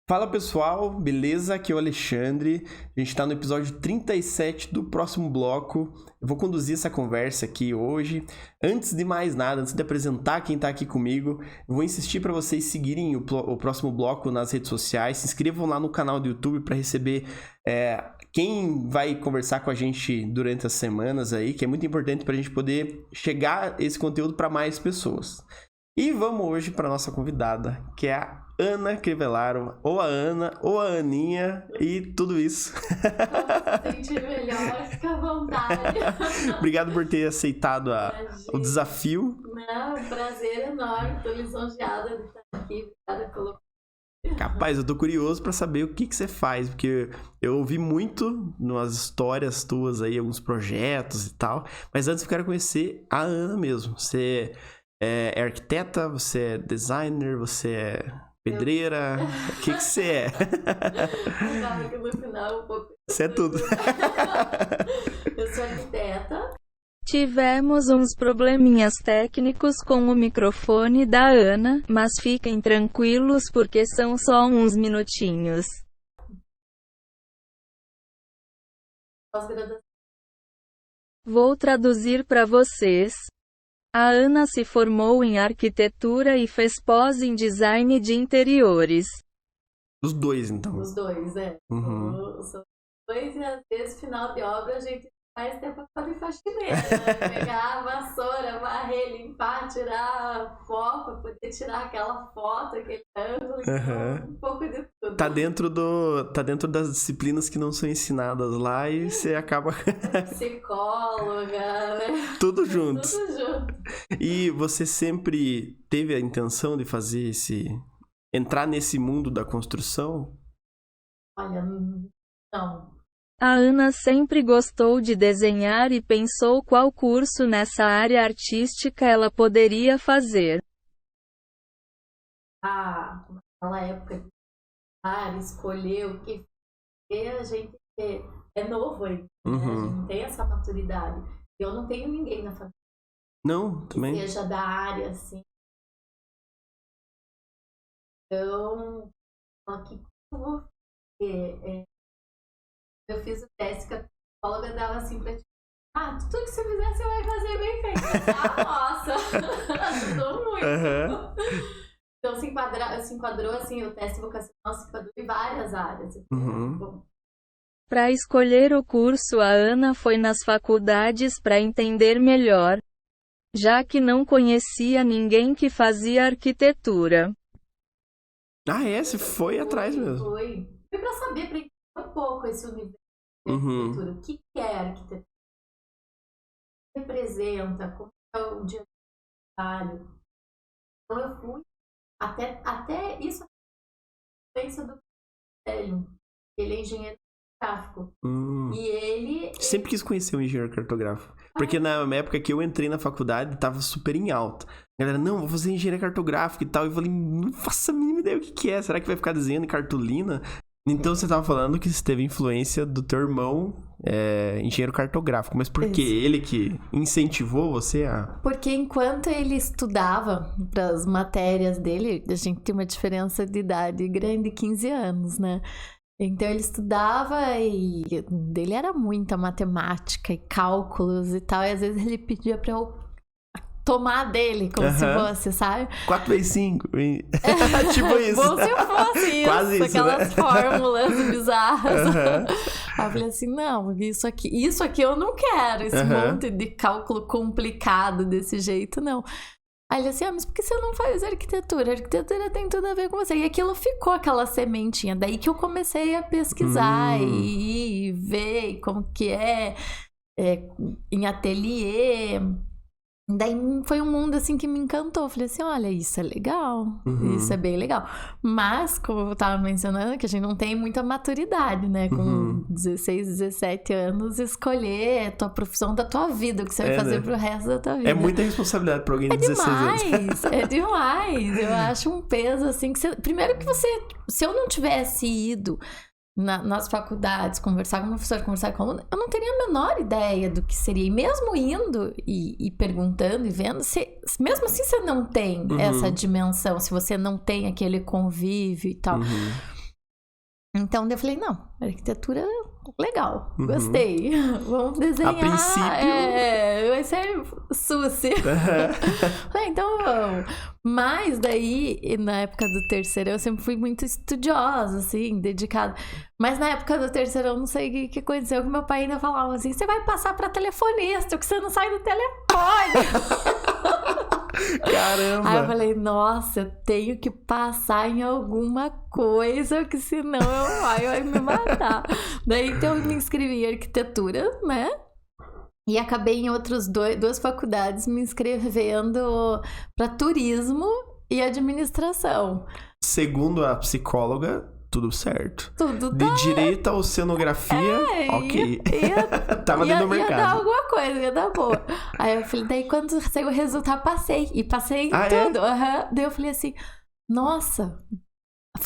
Fala pessoal, beleza? Aqui é o Alexandre. A gente está no episódio 37 do próximo bloco. Eu vou conduzir essa conversa aqui hoje. Antes de mais nada, antes de apresentar quem está aqui comigo, eu vou insistir para vocês seguirem o próximo bloco nas redes sociais. Se inscrevam lá no canal do YouTube para receber quem vai conversar com a gente durante as semanas aí, que é muito importante para a gente poder chegar esse conteúdo para mais pessoas. E vamos hoje para nossa convidada, que é a Ana Crivellaro, ou a Ana, ou a Aninha, e tudo isso. Nossa, sentir melhor, fica à vontade. Obrigado por ter aceitado o desafio. Não, um prazer enorme, estou lisonjeada de estar aqui. Obrigada pelo... Capaz, eu tô curioso para saber o que você faz, porque eu ouvi muito nas histórias tuas aí, alguns projetos e tal, mas antes eu quero conhecer a Ana mesmo. Você é arquiteta, você é designer, você é pedreira, o que você é? Sabe que no final um pouco... Você é tudo. Eu sou arquiteta. Tivemos uns probleminhas técnicos com o microfone da Ana, mas fiquem tranquilos porque são só uns minutinhos. Vou traduzir para vocês. A Ana se formou em arquitetura e fez pós em design de interiores. Os dois, então. Os dois, é. Uhum. São dois e às vezes final de obra a gente faz tempo para fazer faxineira, né? Pegar a vassoura, varrer, limpar, tirar a foto, poder tirar aquela foto, aquele ângulo, então, um pouco de tudo. Tá dentro das disciplinas que não são ensinadas lá e você acaba... Psicóloga, né? Tudo junto. Tudo junto. E você sempre teve a intenção de fazer entrar nesse mundo da construção? Olha, não. A Ana sempre gostou de desenhar e pensou qual curso nessa área artística ela poderia fazer. Naquela época de escolher o que fazer, a gente é novo aí, né? A gente não tem essa maturidade. Eu não tenho ninguém na família. Não, também. Que seja da área, assim. Então, aqui eu vou fazer. Eu fiz o teste que a psicóloga dava assim pra ti. Tudo que você fizer, você vai fazer bem feito. Nossa! Ajudou muito. Uhum. Então, se enquadrou, assim, o teste vocacional se enquadrou em várias áreas. Uhum. Para escolher o curso, a Ana foi nas faculdades para entender melhor, já que não conhecia ninguém que fazia arquitetura. Você foi atrás mesmo. Fui pra saber, pra entender um pouco esse universo de Uhum. arquitetura. O que é arquitetura? O que representa? Como é o dia de trabalho? Então eu fui até isso a influência do Hélio. Ele é engenheiro gráfico. E ele... Sempre quis conhecer um engenheiro cartógrafo. Porque na época que eu entrei na faculdade, tava super em alta. A galera, não, vou fazer engenharia cartográfica e tal. E eu falei, não faço a mínima ideia o que é. Será que vai ficar desenhando em cartolina? Então você tava falando que você teve influência do teu irmão, engenheiro cartográfico. Mas por quê? Ele que incentivou você a... Porque enquanto ele estudava para as matérias dele, a gente tem uma diferença de idade grande, 15 anos, né? Então ele estudava e dele era muita matemática e cálculos e tal. E às vezes ele pedia para eu tomar dele, como se fosse, sabe? 4 vezes 5. Tipo isso. Como se fosse isso. Quase isso, aquelas né? fórmulas bizarras. Aí eu falei assim, não, isso aqui eu não quero. Esse monte de cálculo complicado desse jeito, não. Aí ele assim, mas por que você não faz arquitetura? A arquitetura tem tudo a ver com você. E aquilo ficou, aquela sementinha. Daí que eu comecei a pesquisar e ver como que é em ateliê. Daí foi um mundo assim que me encantou. Eu falei assim, olha, isso é legal, isso é bem legal. Mas, como eu tava mencionando, que a gente não tem muita maturidade, né? Com 16, 17 anos, escolher a tua profissão da tua vida, o que você vai fazer pro resto da tua vida. É muita responsabilidade pra alguém de 16 anos. É demais. Eu acho um peso assim que você... Primeiro que você... Se eu não tivesse ido nas faculdades, conversar com o professor, conversar com o aluno, eu não teria a menor ideia do que seria. E mesmo indo e perguntando e vendo, mesmo assim você não tem essa dimensão, se você não tem aquele convívio e tal. Então, daí eu falei, não, arquitetura legal, gostei. Vamos desenhar. A princípio... vai ser Suzy. Falei, então vamos. Mas daí, na época do terceirão, eu sempre fui muito estudiosa, assim, dedicada. Mas na época do terceirão, não sei o que aconteceu, que meu pai ainda falava assim, você vai passar pra telefonista, porque você não sai do telefone. Caramba! Aí eu falei, nossa, eu tenho que passar em alguma coisa, que senão meu pai vai me matar. Daí, então, eu me inscrevi em arquitetura, né? E acabei em duas faculdades me inscrevendo para turismo e administração. Segundo a psicóloga, tudo certo. Tudo de direito à ocenografia, ok. Tava dentro do mercado. Ia dar alguma coisa, ia dar boa. Aí eu falei, daí quando saiu o resultado, passei. E passei em tudo. Daí eu falei assim, nossa,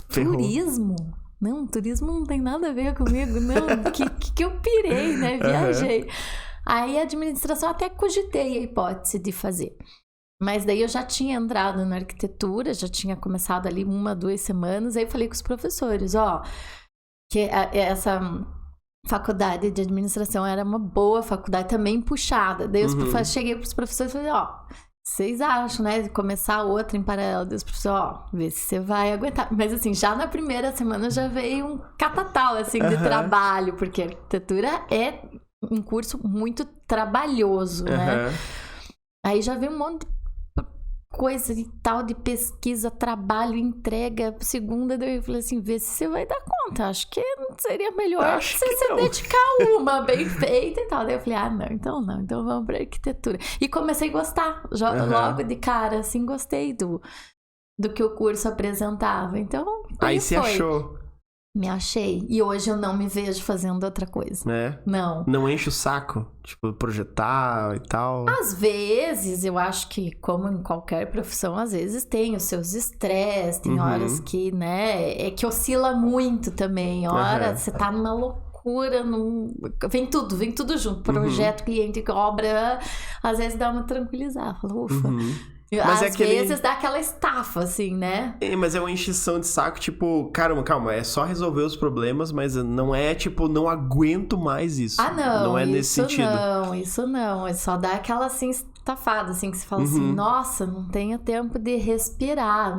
Ferrou. Turismo? Não, turismo não tem nada a ver comigo, não. que eu pirei, né? Viajei. Aí a administração até cogitei a hipótese de fazer. Mas daí eu já tinha entrado na arquitetura, já tinha começado ali 1-2 semanas. Aí eu falei com os professores, que essa faculdade de administração era uma boa faculdade, também puxada. Daí cheguei para os professores e falei, vocês acham, né, de começar outra em paralelo? Daí os professores, vê se você vai aguentar. Mas assim, já na primeira semana já veio um catatal, assim, de trabalho, porque a arquitetura é um curso muito trabalhoso, né? Aí já veio um monte de coisa e tal, de pesquisa, trabalho, entrega, segunda, daí eu falei assim, vê se você vai dar conta, acho que seria melhor você se dedicar uma bem feita e tal. Daí eu falei, não, então vamos pra arquitetura. E comecei a gostar, logo de cara, assim, gostei do que o curso apresentava, então aí você achou? Me achei. E hoje eu não me vejo fazendo outra coisa. Não. Não enche o saco? Tipo, projetar e tal? Às vezes, eu acho que, como em qualquer profissão, às vezes tem os seus estresses, tem horas que, né, é que oscila muito também. Hora você tá numa loucura, vem tudo junto. Projeto, cliente, obra, às vezes dá uma tranquilizar. Fala, ufa. Mas às vezes dá aquela estafa, assim, né? Mas é uma encheção de saco, tipo, calma, é só resolver os problemas, mas não é, tipo, não aguento mais isso. Não. Não é nesse sentido. Isso não. É só dar aquela, assim, estafada, assim, que você fala assim, nossa, não tenho tempo de respirar,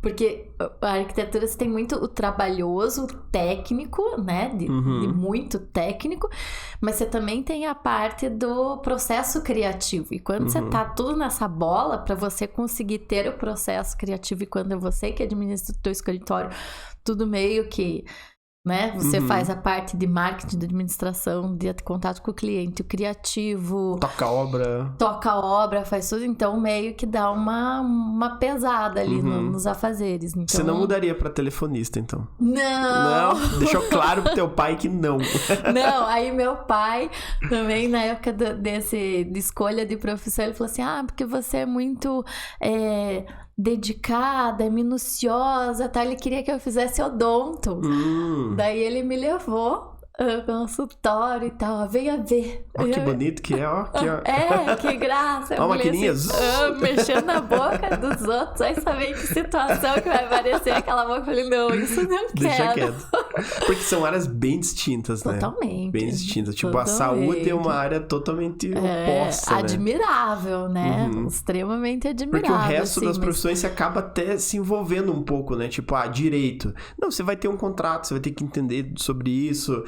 Porque a arquitetura você tem muito o trabalhoso, o técnico, né? De muito técnico, mas você também tem a parte do processo criativo. E quando você tá tudo nessa bola, para você conseguir ter o processo criativo, e quando é você que administra o teu escritório, tudo meio que, né? Você faz a parte de marketing, de administração, de contato com o cliente, o criativo. Toca a obra, faz tudo. Então, meio que dá uma pesada ali nos afazeres. Então... Você não mudaria pra telefonista, então? Não! Deixou claro pro teu pai que não. Não, aí meu pai também, na época de escolha de profissão, ele falou assim, porque você é muito... dedicada, minuciosa, tá? Ele queria que eu fizesse odonto. Daí ele me levou ao consultório e tal, venha ver. Que bonito que é, que graça. Ó, maquininhas. Assim, mexendo na boca dos outros, vai saber em que situação que vai aparecer aquela boca. Eu falei, não, isso não quero. Deixa quieto. Porque são áreas bem distintas, né? Totalmente. Bem distintas. Tipo, a saúde é uma área totalmente oposta, admirável, né? Extremamente admirável. Porque o resto assim, das profissões você acaba até se envolvendo um pouco, né? Tipo, direito. Não, você vai ter um contrato, você vai ter que entender sobre isso.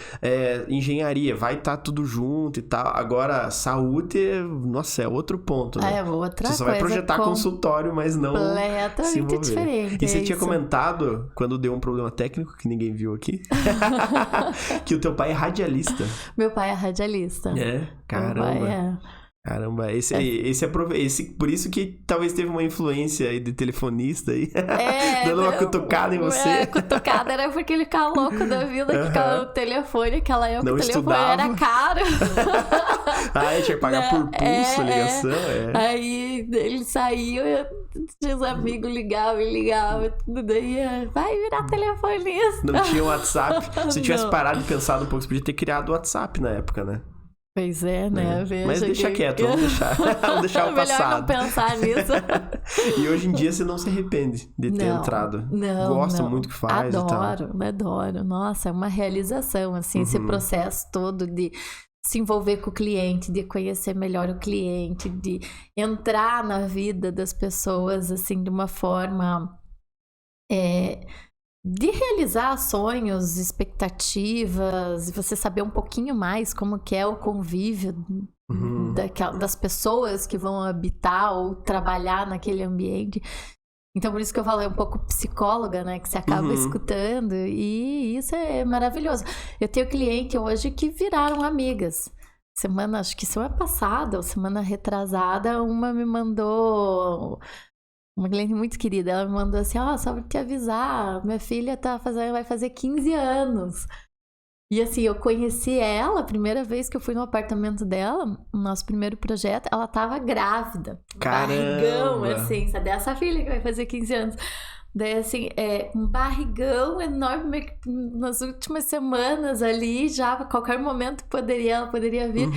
Engenharia, vai estar tudo junto e tal. Agora, saúde, nossa, é outro ponto, né? Outra coisa. Você só vai projetar consultório, mas não se envolver. Diferente. E você tinha comentado, quando deu um problema técnico, que ninguém viu aqui, que o teu pai é radialista. Meu pai é radialista. Caramba. Meu pai Caramba, esse por isso que talvez teve uma influência aí de telefonista aí, dando uma cutucada em você. Cutucada era porque ele ficava louco da vida, que ficava no telefone, aquela época o telefone estudava. Era caro. Tinha que pagar por pulso a ligação. Aí ele saía, os amigos ligavam, tudo daí, vai virar telefonista. Não tinha WhatsApp. Se tivesse parado e pensado um pouco, você podia ter criado o WhatsApp na época, né? Pois é, né? Mas deixa quieto, vamos deixar o passado. Melhor não pensar nisso. E hoje em dia você não se arrepende de ter entrado. Gosta muito que faz e tal. Adoro. Nossa, é uma realização, assim, esse processo todo de se envolver com o cliente, de conhecer melhor o cliente, de entrar na vida das pessoas, assim, de uma forma... de realizar sonhos, expectativas, você saber um pouquinho mais como que é o convívio das pessoas que vão habitar ou trabalhar naquele ambiente. Então, por isso que eu falo, é um pouco psicóloga, né? Que você acaba escutando, e isso é maravilhoso. Eu tenho cliente hoje que viraram amigas. Acho que semana passada ou semana retrasada, uma me mandou... Uma cliente muito querida, ela me mandou assim, só pra te avisar, minha filha vai fazer 15 anos. E assim, eu conheci ela, a primeira vez que eu fui no apartamento dela, no nosso primeiro projeto, ela tava grávida. Caramba! Barrigão, assim, sabe? Dessa filha que vai fazer 15 anos. Daí, assim, um barrigão enorme nas últimas semanas ali, já a qualquer momento ela poderia vir.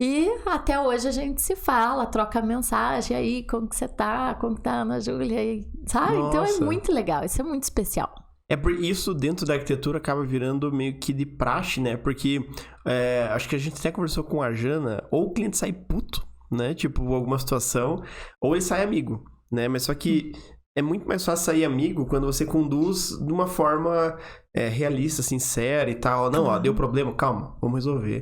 E até hoje a gente se fala, troca mensagem aí, como que você tá, como que tá a Ana Júlia, sabe? Nossa. Então é muito legal, isso é muito especial. Por isso, dentro da arquitetura, acaba virando meio que de praxe, né? Porque acho que a gente até conversou com a Jana, ou o cliente sai puto, né? Tipo, alguma situação, ou ele sai amigo, né? Mas só que é muito mais fácil sair amigo quando você conduz de uma forma realista, sincera e tal. Não, deu problema, calma, vamos resolver.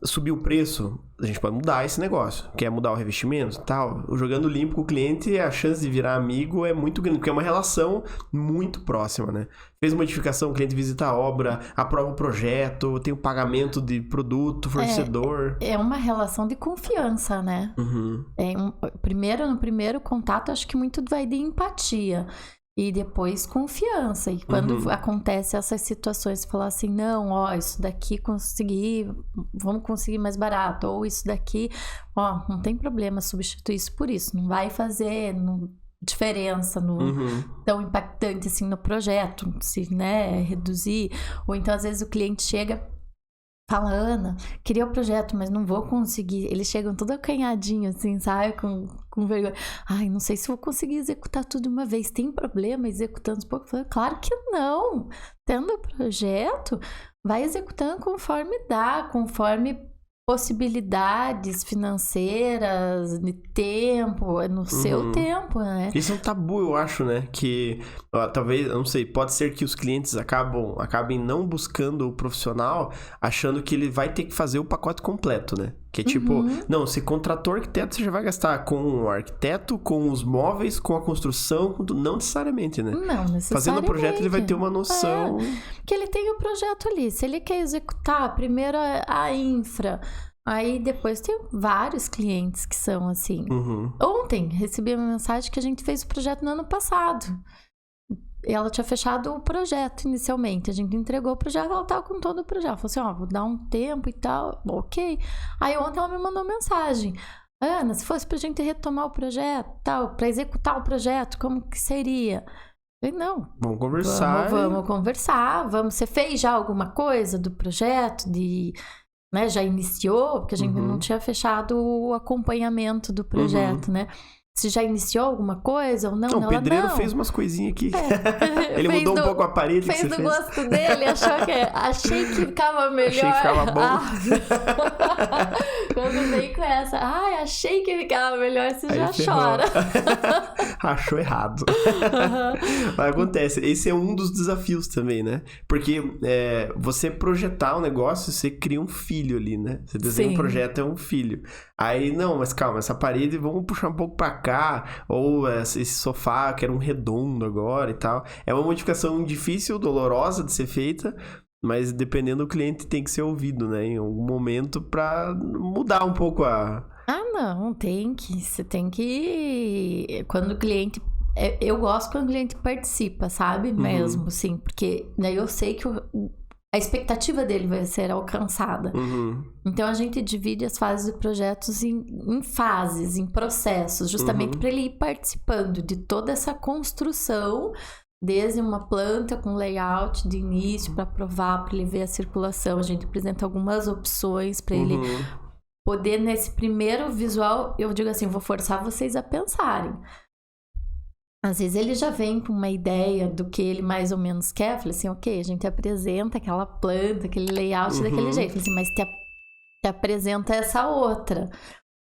Subiu o preço, a gente pode mudar esse negócio. Quer mudar o revestimento e tal. Jogando limpo com o cliente, a chance de virar amigo é muito grande, porque é uma relação muito próxima, né? Fez modificação, o cliente visita a obra, aprova o projeto, tem o pagamento de produto, fornecedor. É uma relação de confiança, né? No primeiro contato, acho que muito vai de empatia. E depois confiança. E quando acontece essas situações, você falar assim, não, isso daqui vamos conseguir mais barato. Ou isso daqui, não tem problema substituir isso por isso. Não vai fazer diferença tão impactante assim no projeto, se, né, reduzir. Ou então, às vezes, o cliente chega... Fala, Ana, queria o projeto, mas não vou conseguir. Eles chegam todo acanhadinho, assim, sabe? Com vergonha. Ai, não sei se vou conseguir executar tudo de uma vez. Tem problema executando pouco? Eu falei, claro que não. Tendo o projeto, vai executando conforme dá, conforme possibilidades financeiras, de tempo, no seu tempo, né? Isso é um tabu, eu acho, né? Que talvez, eu não sei, pode ser que os clientes acabem não buscando o profissional, achando que ele vai ter que fazer o pacote completo, né? Que é tipo, não, se contratou arquiteto, você já vai gastar com o arquiteto, com os móveis, com a construção, não necessariamente, né? Não necessariamente. Fazendo o projeto, ele vai ter uma noção... Porque ele tem o projeto ali. Se ele quer executar primeiro a infra, aí depois tem vários clientes que são assim. Ontem, recebi uma mensagem que a gente fez o projeto no ano passado. Ela tinha fechado o projeto inicialmente. A gente entregou o projeto, ela tava com todo o projeto. Ela falou assim, vou dar um tempo e tal. Ok. Aí ontem ela me mandou mensagem. Ana, se fosse pra gente retomar o projeto, tal, pra executar o projeto, como que seria? Eu falei, não. Vamos conversar. Vamos conversar. Você fez já alguma coisa do projeto? Né, já iniciou? Porque a gente não tinha fechado o acompanhamento do projeto, né? Se já iniciou alguma coisa ou não? Não, o pedreiro fez umas coisinhas aqui. Ele mudou um pouco a parede que você fez. Fez do gosto dele, achei que ficava melhor. Achei que ficava bom. Quando vem com essa, achei que ficava melhor, você aí já chora. Achou errado. Mas acontece, esse é um dos desafios também, né? Porque você projetar um negócio, você cria um filho ali, né? Você desenha um projeto, é um filho. Aí, não, mas calma, essa parede, vamos puxar um pouco pra cá, ou esse sofá, que era um redondo agora e tal. É uma modificação difícil, dolorosa de ser feita, mas dependendo do cliente tem que ser ouvido, né? Em algum momento pra mudar um pouco a... Não, você tem que... Quando o cliente... Eu gosto quando o cliente participa, sabe? Mesmo, assim, porque daí eu sei que a expectativa dele vai ser alcançada. Então, a gente divide as fases de projetos em fases, em processos, justamente para ele ir participando de toda essa construção Desde uma planta com layout de início para provar, para ele ver a circulação. A gente apresenta algumas opções para ele poder, nesse primeiro visual, eu digo assim, vou forçar vocês a pensarem. Às vezes ele já vem com uma ideia do que ele mais ou menos quer. Eu falei assim, ok, a gente apresenta aquela planta, aquele layout daquele jeito. Eu falei assim, mas te apresenta essa outra.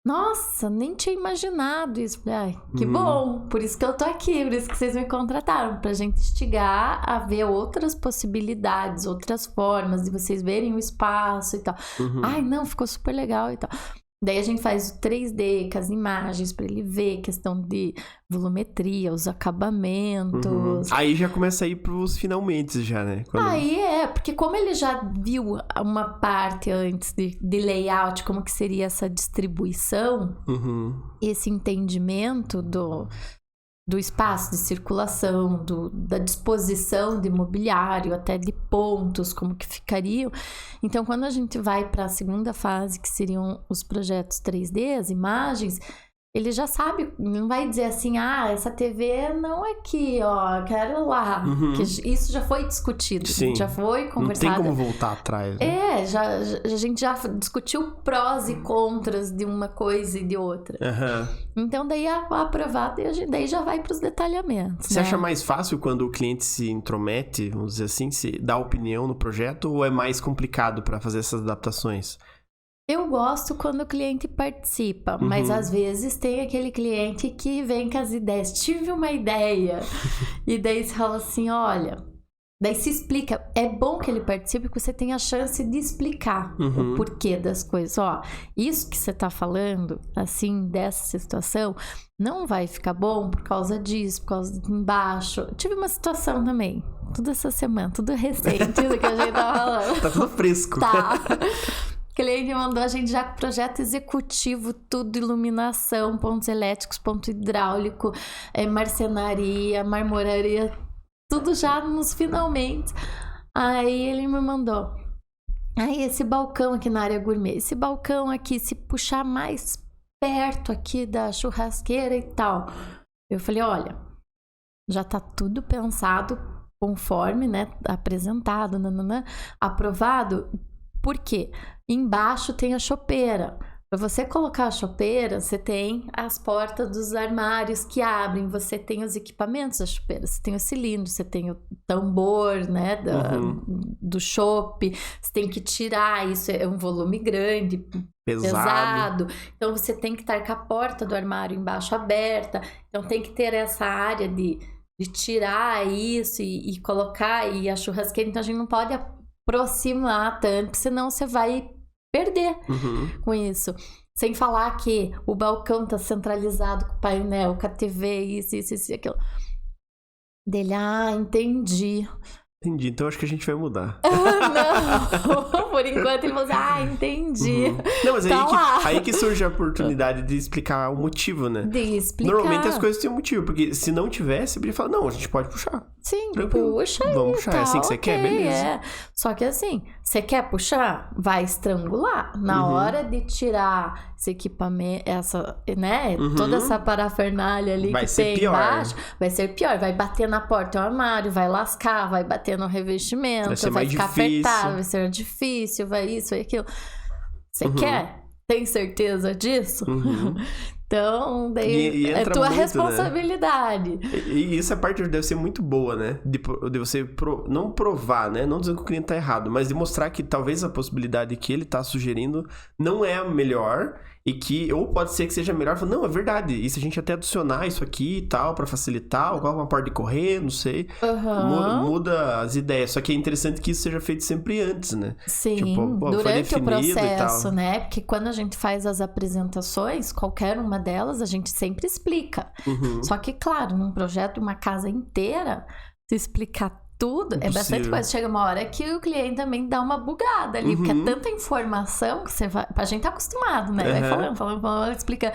Nossa, nem tinha imaginado isso. Ai, que bom, por isso que eu tô aqui, por isso que vocês me contrataram, pra gente instigar a ver outras possibilidades, outras formas de vocês verem o espaço e tal. Ai, não, ficou super legal e tal. Daí a gente faz o 3D com as imagens pra ele ver, questão de volumetria, os acabamentos. Aí já começa a ir pros finalmente já, né? Aí porque como ele já viu uma parte antes de layout, como que seria essa distribuição, esse entendimento do espaço de circulação, da disposição de mobiliário, até de pontos, como que ficariam. Então, quando a gente vai para a segunda fase, que seriam os projetos 3D, as imagens, ele já sabe, não vai dizer assim, essa TV não é aqui, ó, quero lá. Que isso já foi discutido, já foi conversado. Não tem como voltar atrás. Né? A gente já discutiu prós e contras de uma coisa e de outra. Então, daí aprovado, daí já vai para os detalhamentos. Você acha mais fácil quando o cliente se intromete, vamos dizer assim, se dá opinião no projeto, ou é mais complicado para fazer essas adaptações? Eu gosto quando o cliente participa, mas às vezes tem aquele cliente que vem com as ideias. Tive uma ideia. E daí você fala assim, olha... Daí se explica. É bom que ele participe porque você tem a chance de explicar o porquê das coisas. Ó, isso que você tá falando, assim, dessa situação, não vai ficar bom por causa disso, por causa de embaixo. Tive uma situação também. Tudo essa semana, tudo recente do que a gente tava falando. Tá tudo fresco. Tá. O cliente mandou a gente já com projeto executivo, tudo, iluminação, pontos elétricos, ponto hidráulico, marcenaria, marmoraria, tudo já nos finalmente. Aí ele me mandou, esse balcão aqui na área gourmet, esse balcão aqui, se puxar mais perto aqui da churrasqueira e tal. Eu falei, olha, já tá tudo pensado conforme, né, apresentado, aprovado. Por quê? Embaixo tem a chopeira. Para você colocar a chopeira, você tem as portas dos armários que abrem, você tem os equipamentos da chopeira, você tem o cilindro, você tem o tambor, né, do chopp, você tem que tirar, isso é um volume grande, pesado. Então você tem que estar com a porta do armário embaixo aberta, então tem que ter essa área de tirar isso e colocar, e a churrasqueira, então a gente não pode aproximar tanto, senão você vai perder com isso. Sem falar que o balcão tá centralizado com o painel, com a TV, isso, aquilo. Dele, entendi. Entendi, então acho que a gente vai mudar. Não, por enquanto ele falou assim, entendi. Não, mas aí que surge a oportunidade de explicar o motivo, né? De explicar. Normalmente as coisas têm um motivo, porque se não tivesse, ele fala, não, a gente pode puxar. Sim, tranquilo. Puxa aí. Vamos puxar, é assim que você quer, beleza. Só que assim, você quer puxar? Vai estrangular. Na hora de tirar esse equipamento, né? Toda essa parafernália ali vai que tem pior. embaixo, vai ser pior. Vai bater na porta do armário, vai lascar, vai bater no revestimento, vai ficar apertado, vai ser difícil, vai isso, vai aquilo. Você quer? Tem certeza disso? Então, daí é tua muito, responsabilidade. Né? E essa parte deve ser muito boa, né? De você não provar, né? Não dizendo que o cliente tá errado, mas de mostrar que talvez a possibilidade que ele tá sugerindo não é a melhor e que, ou pode ser que seja melhor, não, é verdade, e se a gente até adicionar isso aqui e tal, pra facilitar, ou coloca uma porta de correr, não sei, muda as ideias, só que é interessante que isso seja feito sempre antes, né? Sim, tipo, durante o processo, né? Porque quando a gente faz as apresentações, qualquer uma delas, a gente sempre explica. Só que, claro, num projeto, uma casa inteira, se explicar tudo, é bastante coisa. Chega uma hora que o cliente também dá uma bugada ali, porque é tanta informação que você vai... A gente tá acostumado, né? Vai falando, explica.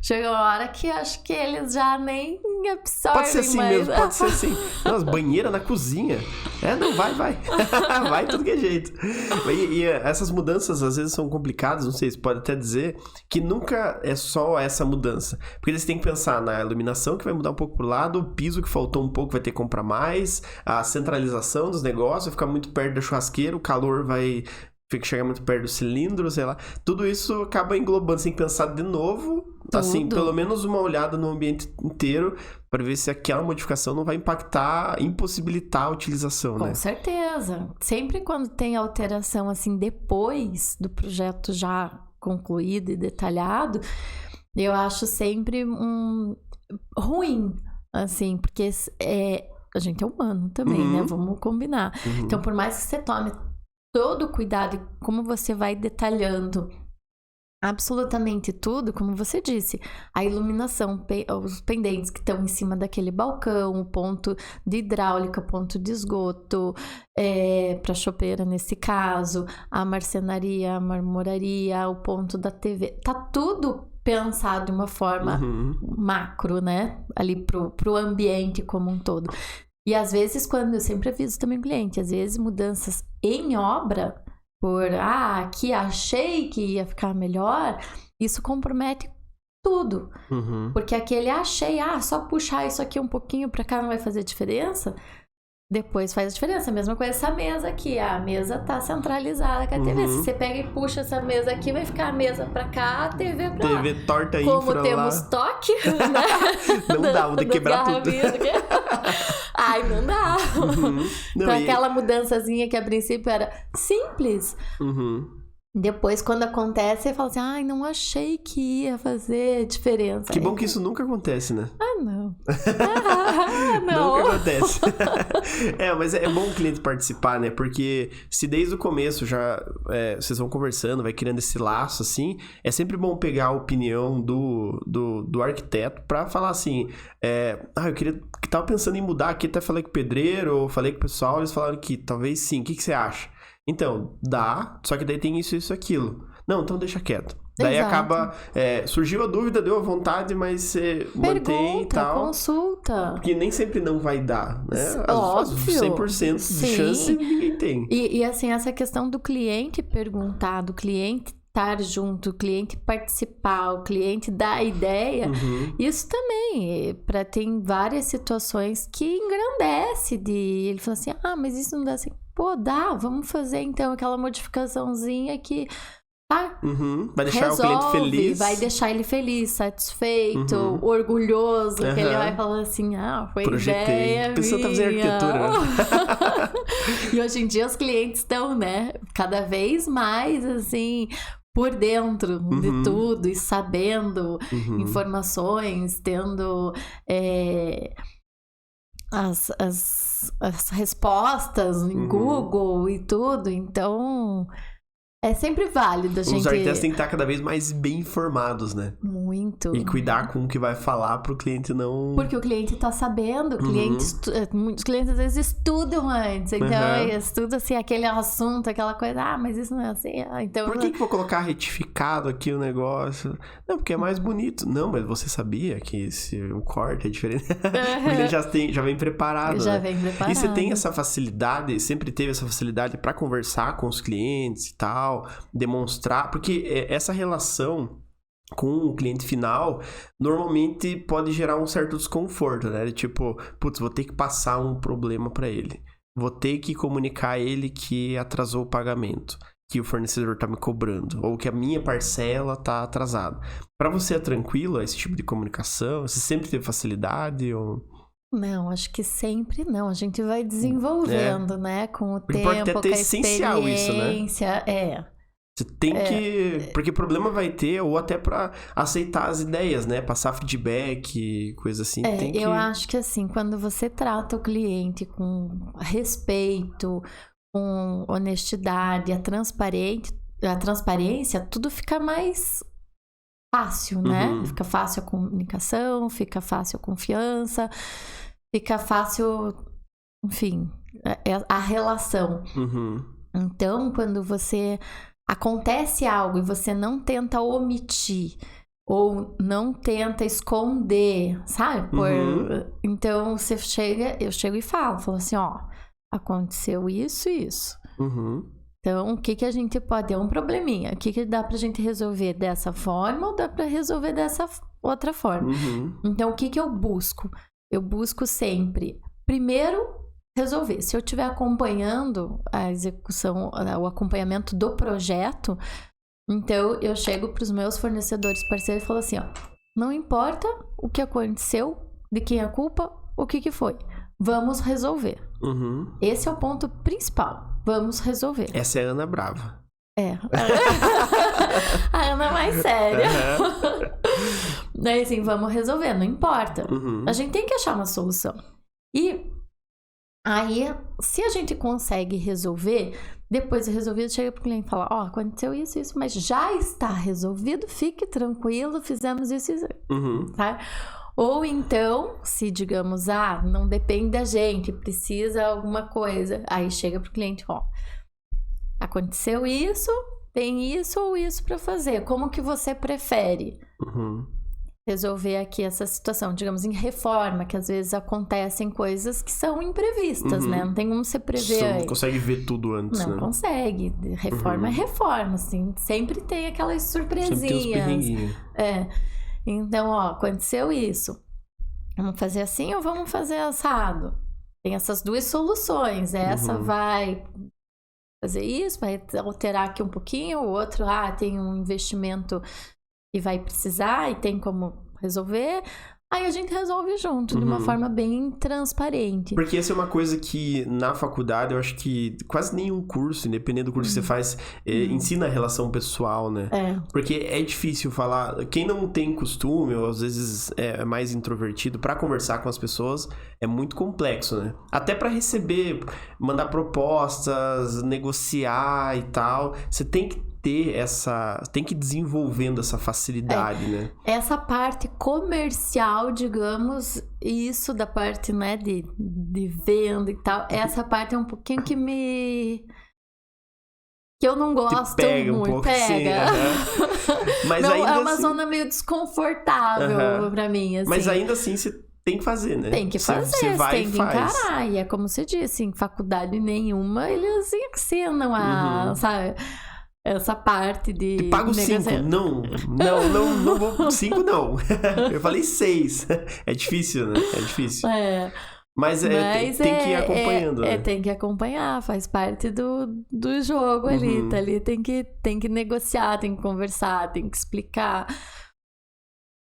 Chega uma hora que acho que eles já nem absorvem. Pode ser assim mais. mesmo, pode ser assim. Não, as banheiras na cozinha. Não, vai. Vai tudo que é jeito. E essas mudanças às vezes são complicadas, não sei, você pode até dizer que nunca é só essa mudança. Porque eles têm que pensar na iluminação, que vai mudar um pouco pro lado, o piso que faltou um pouco vai ter que comprar mais, a centralização dos negócios, vai ficar muito perto da churrasqueira, o calor vai chegar muito perto do cilindro, sei lá. Tudo isso acaba englobando, você tem que pensar de novo, assim, pelo menos uma olhada no ambiente inteiro, para ver se aquela modificação não vai impossibilitar a utilização, né? Com certeza. Sempre quando tem alteração, assim, depois do projeto já concluído e detalhado, eu acho sempre ruim, assim, porque a gente é humano também, né? Vamos combinar. Então, por mais que você tome todo o cuidado, como você vai detalhando absolutamente tudo, como você disse, a iluminação, os pendentes que estão em cima daquele balcão, o ponto de hidráulica, ponto de esgoto, para chopeira nesse caso, a marcenaria, a marmoraria, o ponto da TV, tá tudo pensado de uma forma macro, né? Ali pro ambiente como um todo. E às vezes, eu sempre aviso também o cliente, às vezes mudanças em obra, aqui achei que ia ficar melhor, isso compromete tudo. Porque aquele achei, só puxar isso aqui um pouquinho pra cá não vai fazer diferença, depois faz a diferença. A mesma coisa essa mesa aqui, a mesa tá centralizada com a TV. Se você pega e puxa essa mesa aqui, vai ficar a mesa pra cá, a TV pra lá. TV torta aí, como temos lá. Toque, né? Não dá, vou ter que quebrar tudo. Ai, não dá. Então, aquela mudançazinha que a princípio era simples. Depois, quando acontece, você fala assim, não achei que ia fazer diferença. Que bom que isso nunca acontece, né? Não. Não. Nunca acontece. Mas é bom o cliente participar, né? Porque se desde o começo já vocês vão conversando, vai criando esse laço, assim, é sempre bom pegar a opinião do arquiteto pra falar assim, eu tava pensando em mudar aqui, até falei com o pedreiro, ou falei com o pessoal, eles falaram que talvez sim, o que você acha? Então, dá, só que daí tem isso, aquilo. Não, então deixa quieto. Daí acaba, surgiu a dúvida, deu a vontade, mas você mantém e tal. Consulta. Porque nem sempre não vai dar, né? Óbvio. 100% de chance ninguém tem. E assim, essa questão do cliente perguntar, do cliente estar junto, o cliente participar, o cliente dar ideia, isso também, tem várias situações que engrandece ele fala assim, mas isso não dá assim. Dá, vamos fazer então aquela modificaçãozinha que vai deixar o cliente feliz. Vai deixar ele feliz, satisfeito, orgulhoso, que ele vai falar assim, foi projetei. Ideia A pessoa tá fazendo arquitetura. E hoje em dia os clientes estão, né, cada vez mais assim, por dentro de tudo e sabendo informações, tendo as respostas em Google e tudo, então é sempre válido a gente... Os arquitetos têm que estar cada vez mais bem informados, né? Muito. E cuidar com o que vai falar pro cliente não... Porque o cliente tá sabendo, muitos clientes às vezes estudam antes, então estuda assim, aquele assunto, aquela coisa, mas isso não é assim, então... Por que vou colocar retificado aqui o negócio? Não, porque é mais bonito. Não, mas você sabia que o corte é diferente? Porque ele já vem preparado, Já vem preparado. E você tem essa facilidade, sempre teve essa facilidade pra conversar com os clientes e tal, demonstrar, porque essa relação com o cliente final normalmente pode gerar um certo desconforto, né? Tipo, vou ter que passar um problema para ele, vou ter que comunicar a ele que atrasou o pagamento, que o fornecedor tá me cobrando, ou que a minha parcela tá atrasada. Para você é tranquilo esse tipo de comunicação? Você sempre teve facilidade ou... Não, acho que sempre não. A gente vai desenvolvendo, né? Com o tempo, com a essencial experiência. Isso, né? Você tem que... Porque problema vai ter, ou até pra aceitar as ideias, né? Passar feedback, coisa assim. Eu acho que assim, quando você trata o cliente com respeito, com honestidade, a transparência, tudo fica mais fácil, né? Fica fácil a comunicação, fica fácil a confiança, fica fácil, enfim, a relação. Então, quando acontece algo e você não tenta omitir ou não tenta esconder, sabe? Então, eu chego e falo assim, aconteceu isso e isso. Uhum. Então, o que a gente pode... É um probleminha. O que dá pra gente resolver dessa forma ou dá pra resolver dessa outra forma? Uhum. Então, o que eu busco? Eu busco sempre, primeiro, resolver. Se eu estiver acompanhando a execução, o acompanhamento do projeto, então eu chego pros meus fornecedores parceiros e falo assim, ó, não importa o que aconteceu, de quem é a culpa, o que foi. Vamos resolver. Uhum. Esse é o ponto principal. Vamos resolver. Essa é a Ana brava. É. A Ana mais séria. Daí assim, vamos resolver, não importa. Uhum. A gente tem que achar uma solução. E aí, se a gente consegue resolver, depois de resolvido, chega pro cliente e fala, ó, aconteceu isso, mas já está resolvido, fique tranquilo, fizemos isso, Uhum. tá? Ou então, se digamos, não depende da gente, precisa alguma coisa, aí chega pro cliente, ó, aconteceu isso, tem isso ou isso para fazer, como que você prefere resolver aqui essa situação? Digamos, em reforma, que às vezes acontecem coisas que são imprevistas, né? Não tem como você prever. Você não consegue ver tudo antes, não né? consegue. Reforma é reforma, assim, sempre tem aquelas surpresinhas. Sempre tem uns perrenguinhos. Então, ó, aconteceu isso. Vamos fazer assim ou vamos fazer assado? Tem essas duas soluções. Essa vai fazer isso, vai alterar aqui um pouquinho. O outro, tem um investimento que vai precisar e tem como resolver. Aí a gente resolve junto, de uma forma bem transparente. Porque essa é uma coisa que na faculdade eu acho que quase nenhum curso, independente do curso que você faz, ensina a relação pessoal, né? Porque é difícil falar. Quem não tem costume, ou às vezes é mais introvertido, pra conversar com as pessoas, é muito complexo, né? Até pra receber, mandar propostas, negociar e tal. Você tem que ter tem que ir desenvolvendo essa facilidade, né? Essa parte comercial, digamos, isso da parte, né, de venda e tal, essa parte é um pouquinho que eu não gosto pega muito. Um pouco, pega. Sim, Mas não, ainda é uma assim... zona meio desconfortável pra mim, assim. Mas ainda assim, você tem que fazer, né? Tem que fazer, você vai tem que encarar. E é como você disse, em faculdade nenhuma eles ensinam sabe... Essa parte de... Te pago 5. Não vou 5, não. Eu falei 6. É difícil, né? É difícil. Mas tem que ir acompanhando, né? Tem que acompanhar, faz parte do jogo ali. Tá ali, tem que negociar, tem que conversar, tem que explicar.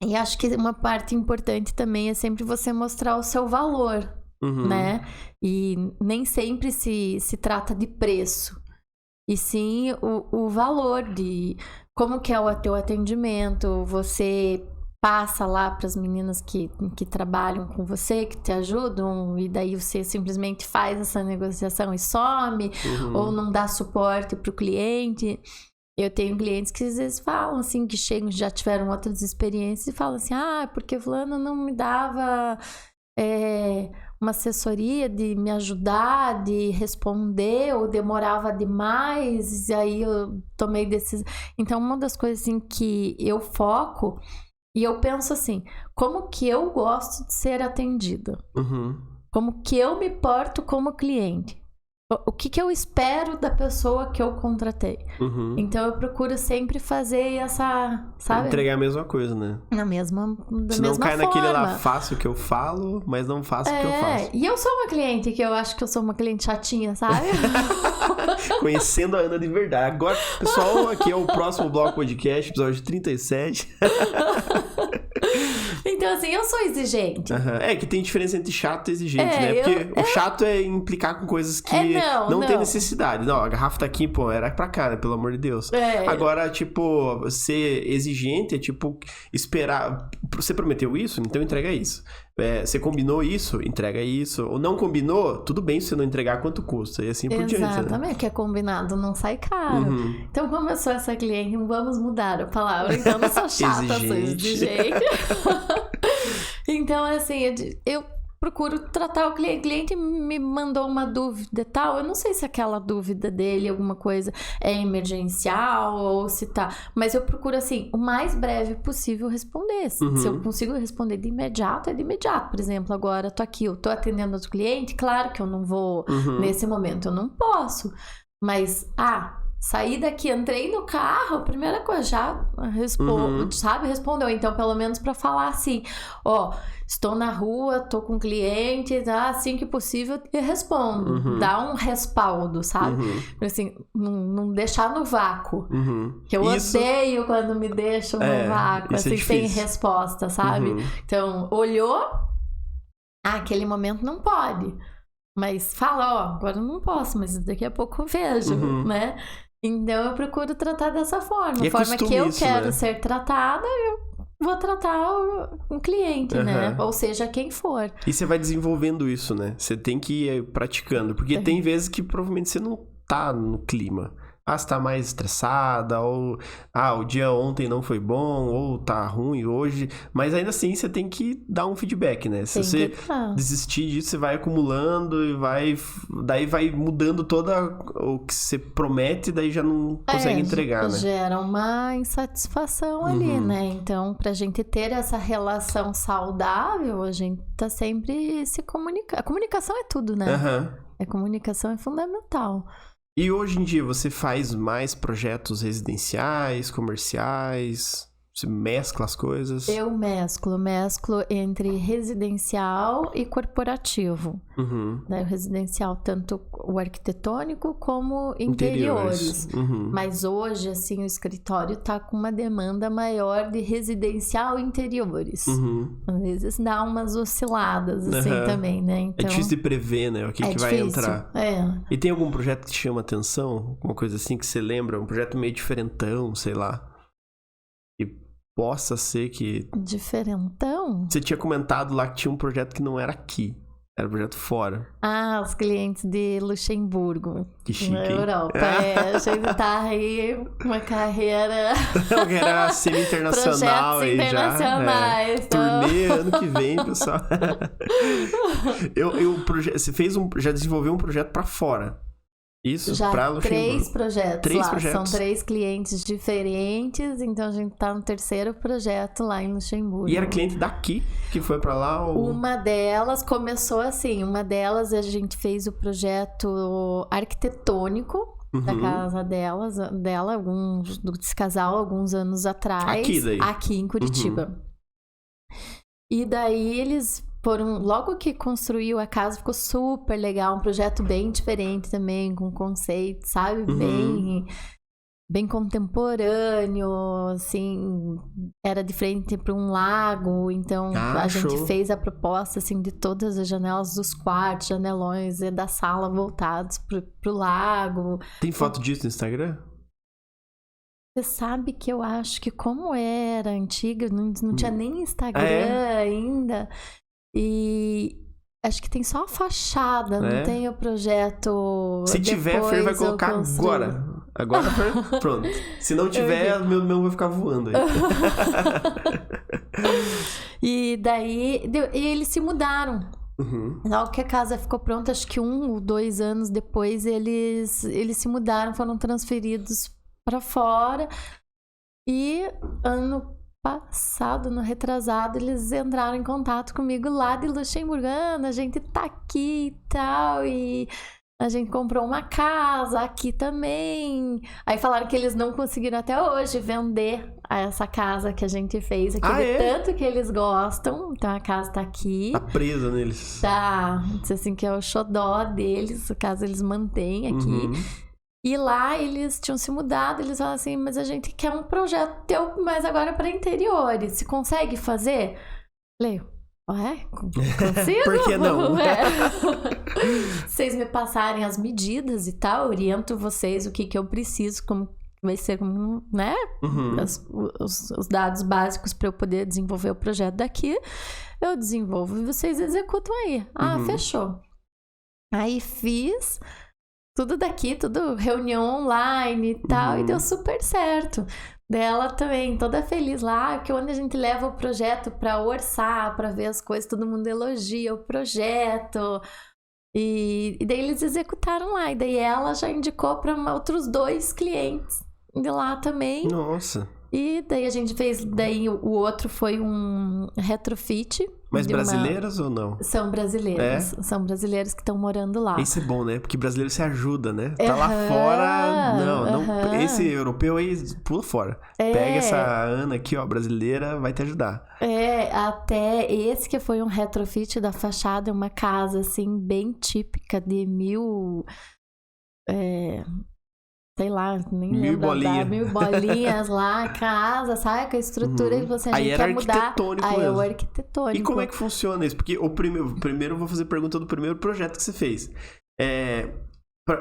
E acho que uma parte importante também é sempre você mostrar o seu valor, né? E nem sempre se trata de preço. E sim o valor de como que é o teu atendimento, você passa lá para as meninas que trabalham com você, que te ajudam, e daí você simplesmente faz essa negociação e some, ou não dá suporte para o cliente. Eu tenho clientes que às vezes falam assim, que chegam, já tiveram outras experiências e falam assim, porque fulano não me dava... uma assessoria de me ajudar, de responder, ou demorava demais, e aí eu tomei decisão. Então, uma das coisas assim, que eu foco, e eu penso assim, como que eu gosto de ser atendida? Como que eu me porto como cliente? O que eu espero da pessoa que eu contratei? Então eu procuro sempre fazer essa, sabe? Entregar a mesma coisa, né? Da mesma forma. Se não cai naquele lá, faço o que eu falo, mas não faço o que eu faço. E eu sou uma cliente que eu acho que eu sou uma cliente chatinha, sabe? Conhecendo a Ana de verdade. Agora, pessoal, aqui é o próximo Bloco Podcast, episódio 37. Então, assim, eu sou exigente. É que tem diferença entre chato e exigente, né? Porque o chato é implicar com coisas que não tem necessidade. Não, a garrafa tá aqui, pô, era pra cá, né? Pelo amor de Deus. Agora, tipo, ser exigente é tipo esperar. Você prometeu isso? Então entrega isso. Você combinou isso? Entrega isso. Ou não combinou? Tudo bem se você não entregar, quanto custa. E assim por diante, né? Exatamente, que é combinado, não sai caro. Então, como eu sou essa cliente, vamos mudar a palavra. Então, eu não sou chata, sou exigente. Então, assim, procuro tratar o cliente. O cliente me mandou uma dúvida e tal. Eu não sei se aquela dúvida dele, alguma coisa, é emergencial ou se tá... Mas eu procuro, assim, o mais breve possível responder. Se eu consigo responder de imediato, é de imediato. Por exemplo, agora eu tô aqui, eu tô atendendo outro cliente. Claro que eu não vou... Nesse momento eu não posso. Mas, saí daqui, entrei no carro, a primeira coisa, já respondeu. Então, pelo menos pra falar assim, estou na rua, tô com cliente, assim que possível, eu respondo. Dá um respaldo, sabe? Assim, não deixar no vácuo. Que eu odeio quando me deixam no vácuo, assim, sem resposta, sabe? Então, olhou, aquele momento não pode. Mas fala, agora eu não posso, mas daqui a pouco eu vejo, né? Então eu procuro tratar dessa forma. A forma que eu quero ser tratada, eu vou tratar um cliente, né? Ou seja, quem for. E você vai desenvolvendo isso, né? Você tem que ir praticando. Porque tem vezes que provavelmente você não tá no clima. Você tá mais estressada, ou o dia ontem não foi bom, ou tá ruim hoje. Mas ainda assim, você tem que dar um feedback, né? Se você desistir disso, você vai acumulando e daí vai mudando todo o que você promete, daí já não consegue entregar, né? Gera uma insatisfação ali, né? Então, pra gente ter essa relação saudável, a gente tá sempre se comunicando. A comunicação é tudo, né? A comunicação é fundamental. E hoje em dia você faz mais projetos residenciais, comerciais? Você mescla as coisas? Eu mesclo entre residencial e corporativo. Né? O residencial, tanto o arquitetônico como interiores. Mas hoje, assim, o escritório tá com uma demanda maior de residencial e interiores. Às vezes dá umas osciladas, assim, também, né? Então, é difícil de prever, né? O que vai entrar. E tem algum projeto que te chama atenção? Alguma coisa assim que você lembra? Um projeto meio diferentão, sei lá. Possa ser que... Diferentão? Você tinha comentado lá que tinha um projeto que não era aqui. Era um projeto fora. Os clientes de Luxemburgo. Que chique, na Europa. A gente tá aí uma carreira... Era semi-internacional aí internacionais, já. Turnê ano que vem, pessoal. Você já desenvolveu um projeto pra fora. Isso, já pra Luxemburgo. 3 projetos lá. São 3 clientes diferentes, então a gente tá no 3º projeto lá em Luxemburgo. E era cliente daqui que foi pra lá? Ou... Uma delas começou assim, a gente fez o projeto arquitetônico da casa desse casal, alguns anos atrás. Aqui em Curitiba. E daí eles... Logo que construiu a casa, ficou super legal. Um projeto bem diferente também, com conceito, sabe? Bem contemporâneo, assim. Era de frente para um lago. Então, a gente fez a proposta, assim, de todas as janelas dos quartos, janelões e da sala voltados pro lago. Tem foto disso no Instagram? Você sabe que eu acho que como era antiga, não tinha nem Instagram ainda... E acho que tem só a fachada, não tem o projeto. Se tiver, a Fer vai colocar agora. Agora, pronto. Se não tiver, meu vai ficar voando aí. E daí, eles se mudaram. Logo que a casa ficou pronta, acho que 1 ou 2 anos depois, eles se mudaram, foram transferidos para fora. E ano passado, no retrasado, eles entraram em contato comigo lá de Luxemburgo. A gente tá aqui e tal, e a gente comprou uma casa aqui também. Aí falaram que eles não conseguiram até hoje vender essa casa que a gente fez aqui, tanto que eles gostam. Então a casa tá aqui. Tá presa neles. Tá, diz assim que é o xodó deles, a casa eles mantêm aqui. E lá eles tinham se mudado, eles falaram assim, mas a gente quer um projeto teu, mas agora para interiores. Se consegue fazer? Falei, consigo? Por que não? Vocês me passarem as medidas e tal, oriento vocês o que eu preciso, como vai ser, né? Os dados básicos para eu poder desenvolver o projeto daqui. Eu desenvolvo e vocês executam aí. Fechou. Aí fiz... tudo daqui, tudo reunião online e tal, e deu super certo. Dela também, toda feliz lá, que onde a gente leva o projeto pra orçar, pra ver as coisas, todo mundo elogia o projeto. E daí eles executaram lá, e daí ela já indicou pra outros 2 clientes de lá também. Nossa. E daí a gente fez, daí o outro foi um retrofit. Mas brasileiras ou não? São brasileiros. São brasileiros que estão morando lá. Isso é bom, né? Porque brasileiro se ajuda, né? Tá lá fora... Não. Esse europeu aí, pula fora. Pega essa Ana aqui, ó, brasileira, vai te ajudar. Até esse que foi um retrofit da fachada, uma casa, assim, bem típica de 1000... sei lá, nem lembro. 1000 bolinhas lá, casa, sabe? Com a estrutura que você aí quer mudar. Aí é o arquitetônico. E como é que funciona isso? Porque primeiro eu vou fazer pergunta do primeiro projeto que você fez.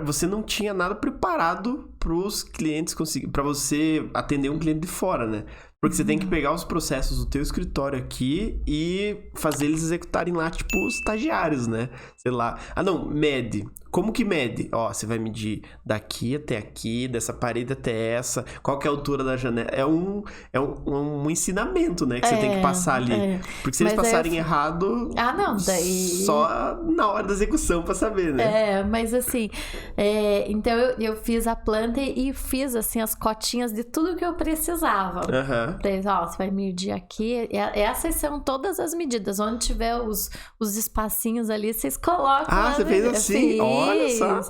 Você não tinha nada preparado pros clientes conseguir, pra você atender um cliente de fora, né? Porque você tem que pegar os processos do teu escritório aqui e fazer eles executarem lá, tipo, os estagiários, né? Sei lá. Mede. Como que mede? Ó, você vai medir daqui até aqui, dessa parede até essa, qual que é a altura da janela. É um ensinamento, né? Que você tem que passar ali. Porque se eles passarem errado... daí... Só na hora da execução pra saber, né? Mas assim... então eu fiz a planta e fiz, assim, as cotinhas de tudo que eu precisava. Você vai medir aqui. Essas são todas as medidas. Onde tiver os espacinhos ali, vocês colocam. Você fez assim? Olha só.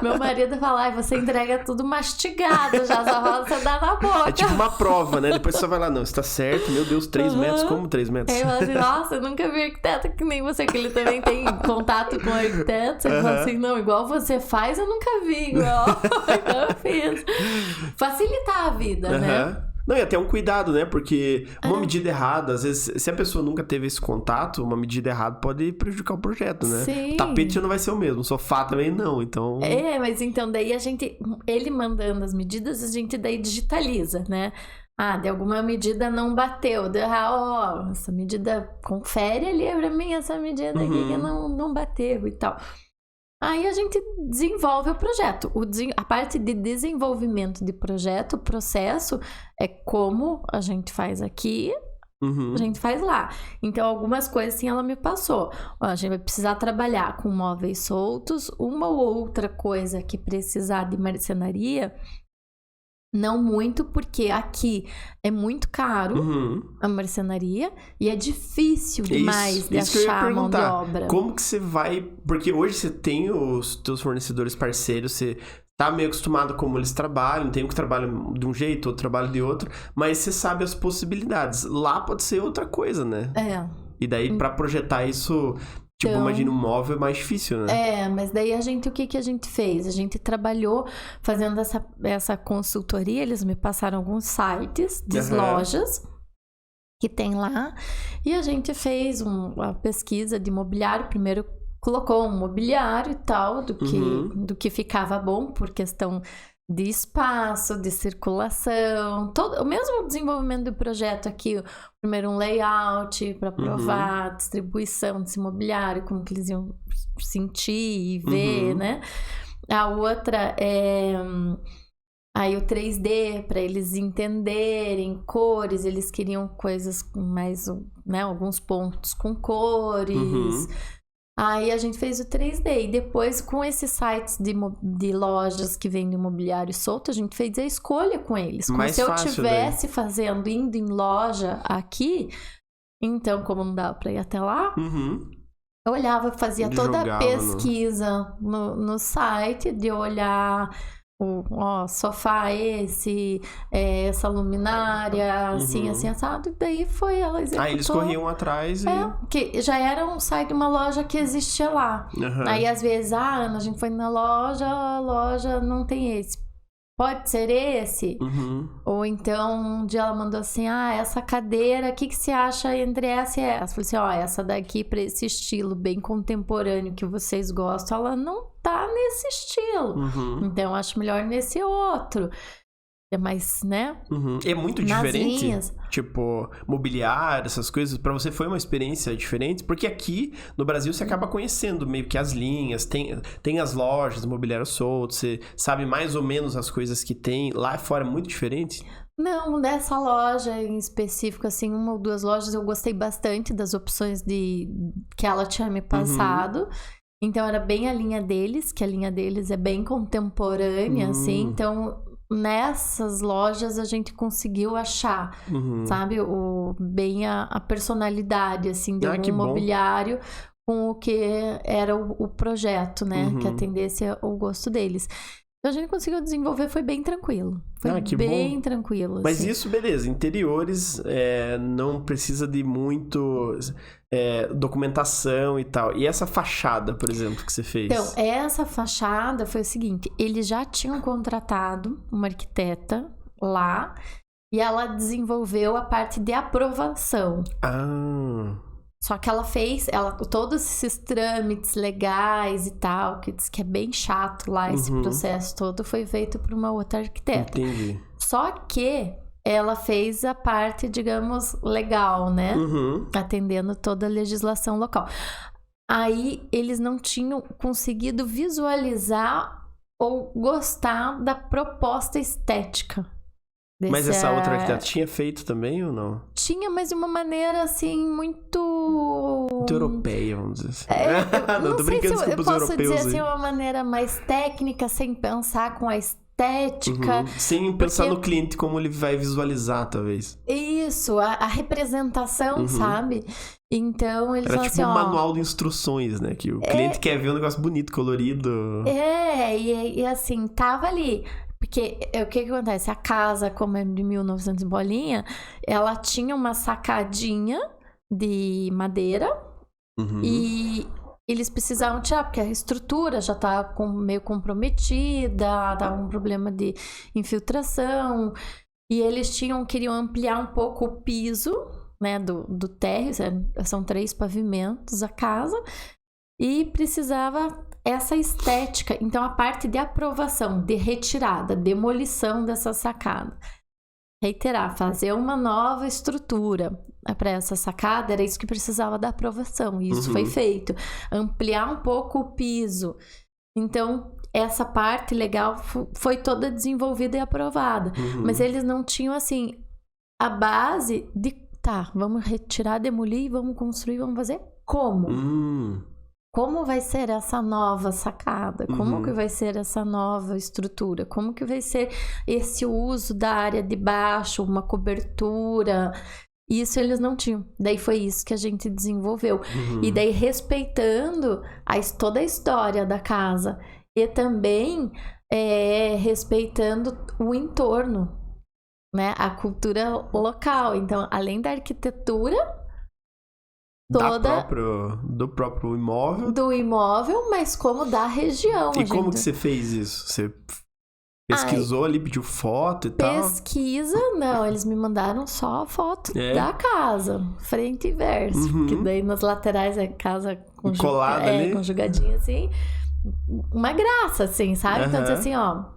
Meu marido fala, você entrega tudo mastigado, já só roda você dá na boca. É tipo uma prova, né? Depois você vai lá, não, está certo, meu Deus, 3 metros, como 3 metros? Aí eu falo assim, nossa, eu nunca vi arquiteto que nem você, que ele também tem contato com arquitetos. Você fala assim, não, igual você faz, eu nunca vi igual. Então eu fiz. Facilitar a vida, né? Não, e até um cuidado, né? Porque uma medida errada, às vezes, se a pessoa nunca teve esse contato, uma medida errada pode prejudicar o projeto, né? Sim. O tapete já não vai ser o mesmo, o sofá também não, então... Mas então daí ele mandando as medidas, a gente daí digitaliza, né? De alguma medida não bateu. Essa medida, confere ali pra mim, essa medida aqui que não bateu e tal. Aí a gente desenvolve o projeto. A parte de desenvolvimento de projeto, o processo, é como a gente faz aqui, a gente faz lá. Então, algumas coisas assim ela me passou. A gente vai precisar trabalhar com móveis soltos. Uma ou outra coisa que precisar de marcenaria... Não muito, porque aqui é muito caro a marcenaria e é difícil demais de achar mão de obra. Como que você vai... Porque hoje você tem os teus fornecedores parceiros, você tá meio acostumado como eles trabalham, tem um que trabalha de um jeito, outro trabalha de outro, mas você sabe as possibilidades. Lá pode ser outra coisa, né? E daí, pra projetar isso... Tipo, imagina um móvel é mais difícil, né? Mas daí o que a gente fez? A gente trabalhou fazendo essa consultoria, eles me passaram alguns sites de lojas que tem lá, e a gente fez uma pesquisa de mobiliário. Primeiro colocou um mobiliário e tal, do que ficava bom, por questão de espaço, de circulação, todo o mesmo desenvolvimento do projeto aqui. Primeiro um layout para provar, distribuição desse mobiliário, como que eles iam sentir e ver, né? A outra é aí o 3D, para eles entenderem cores, eles queriam coisas com mais, né, alguns pontos com cores. Aí a gente fez o 3D e depois com esses sites de lojas que vendem imobiliário solto, a gente fez a escolha com eles. Como se eu estivesse indo em loja aqui, então como não dava pra ir até lá, eu olhava, fazia toda a pesquisa no site de olhar... sofá essa luminária, assim, assado. E daí foi, ela executou. Eles corriam atrás e... que já era um site de uma loja que existia lá. Aí, às vezes, Ana, a gente foi na loja, a loja não tem esse. Pode ser esse? Ou então, um dia ela mandou assim, essa cadeira, o que você acha entre essa e essa? Eu falei assim, essa daqui pra esse estilo bem contemporâneo que vocês gostam, ela não tá nesse estilo. Então, eu acho melhor nesse outro. é mais, né? É muito Nas diferente? linhas. Tipo, mobiliário, essas coisas. Pra você foi uma experiência diferente? Porque aqui no Brasil você acaba conhecendo meio que as linhas, tem as lojas, mobiliário solto, você sabe mais ou menos as coisas que tem. Lá fora é muito diferente? Não, dessa loja em específico, assim, 1 ou 2 lojas, eu gostei bastante das opções que ela tinha me passado. Então, era bem a linha deles, que a linha deles é bem contemporânea, assim. Então, nessas lojas a gente conseguiu achar, sabe? Bem a personalidade, assim, de algum mobiliário com o que era o projeto, né? Que atendesse ao gosto deles. Então, a gente conseguiu desenvolver, foi bem tranquilo. Foi bem tranquilo. Mas assim. isso, beleza. Interiores não precisa de muito documentação e tal. E essa fachada, por exemplo, que você fez? Então, essa fachada foi o seguinte. Eles já tinham contratado uma arquiteta lá e ela desenvolveu a parte de aprovação. Só que ela fez todos esses trâmites legais e tal, que diz que é bem chato lá, esse processo todo foi feito por uma outra arquiteta. Entendi. Só que ela fez a parte, digamos, legal, né? Atendendo toda a legislação local. Aí eles não tinham conseguido visualizar ou gostar da proposta estética. Mas essa outra arquiteta tinha feito também ou não? Tinha, mas de uma maneira, assim, muito europeia, vamos dizer assim. Não tô sei brincando se eu com os posso europeus dizer assim, aí. uma maneira mais técnica, sem pensar com a estética. Sem pensar no cliente, como ele vai visualizar, talvez. Isso, a representação, sabe? Então, eles era falam tipo assim, um manual de instruções, né? Que o cliente quer ver um negócio bonito, colorido. E assim, tava ali. Porque o que acontece? A casa, como é de 1900 bolinha, ela tinha uma sacadinha de madeira e eles precisavam tirar, porque a estrutura já estava meio comprometida, tava um problema de infiltração, e eles queriam ampliar um pouco o piso, né, do térreo, são 3 pavimentos a casa, e precisava essa estética. Então, a parte de aprovação, de retirada, demolição dessa sacada. Reiterar, fazer uma nova estrutura para essa sacada, era isso que precisava da aprovação. E isso foi feito. Ampliar um pouco o piso. Então, essa parte legal foi toda desenvolvida e aprovada. Mas eles não tinham, assim, a base de... Tá, vamos retirar, demolir, vamos construir, vamos fazer como? Como vai ser essa nova sacada? Como que vai ser essa nova estrutura? Como que vai ser esse uso da área de baixo, uma cobertura? Isso eles não tinham. Daí foi isso que a gente desenvolveu. E daí respeitando toda a história da casa. E também respeitando o entorno, né? A cultura local. Então, além da arquitetura... Do próprio imóvel. Do imóvel, mas como da região. E como que você fez isso? Você pesquisou ali, pediu foto e tal? Pesquisa, não. Eles me mandaram só a foto da casa, frente e verso. Porque daí nas laterais é casa colada ali. Conjugadinha assim. Uma graça, assim, sabe? Então, diz assim, ó...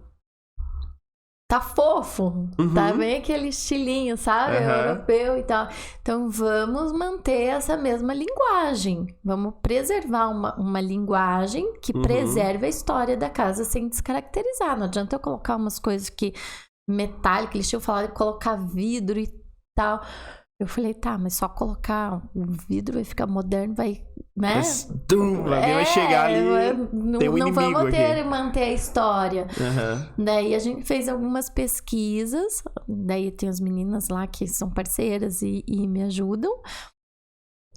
Tá fofo, tá bem aquele estilinho, sabe? Europeu e tal. Então, vamos manter essa mesma linguagem. Vamos preservar uma linguagem que preserve a história da casa sem descaracterizar. Não adianta eu colocar umas coisas metálicas, eles tinham falado de colocar vidro e tal. Eu falei, tá, mas só colocar o vidro vai ficar moderno, vai, né? Mas, alguém vai chegar ali, tem um não inimigo vamos aqui. Manter a história. Daí a gente fez algumas pesquisas, daí tem as meninas lá que são parceiras e me ajudam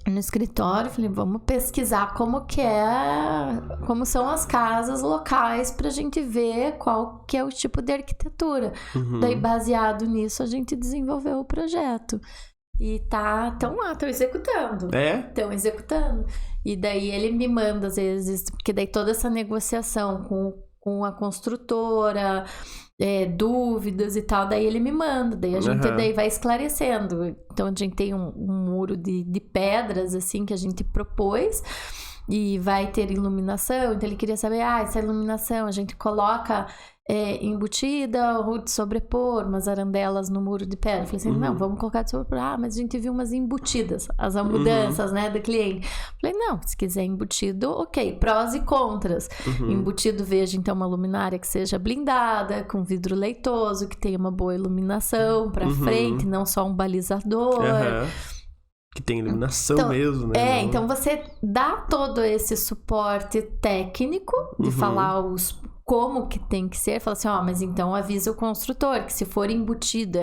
no escritório. Falei, vamos pesquisar como são as casas locais pra gente ver qual que é o tipo de arquitetura. Daí, baseado nisso, a gente desenvolveu o projeto. E estão executando. Estão executando. E daí ele me manda, às vezes, porque daí toda essa negociação com a construtora, dúvidas e tal, daí ele me manda. Daí a gente daí vai esclarecendo. Então a gente tem um muro de pedras, assim, que a gente propôs. E vai ter iluminação. Então ele queria saber, essa iluminação, a gente coloca embutida ou de sobrepor, umas arandelas no muro de pedra. Eu falei assim, não, vamos colocar de sobrepor. Mas a gente viu umas embutidas, as mudanças, né, do cliente. Eu falei, não, se quiser embutido, ok, prós e contras. Embutido, veja então uma luminária que seja blindada, com vidro leitoso, que tenha uma boa iluminação pra frente, não só um balizador. Que tem iluminação mesmo, né? Então você dá todo esse suporte técnico de falar como que tem que ser. Fala assim, mas então avisa o construtor que se for embutido,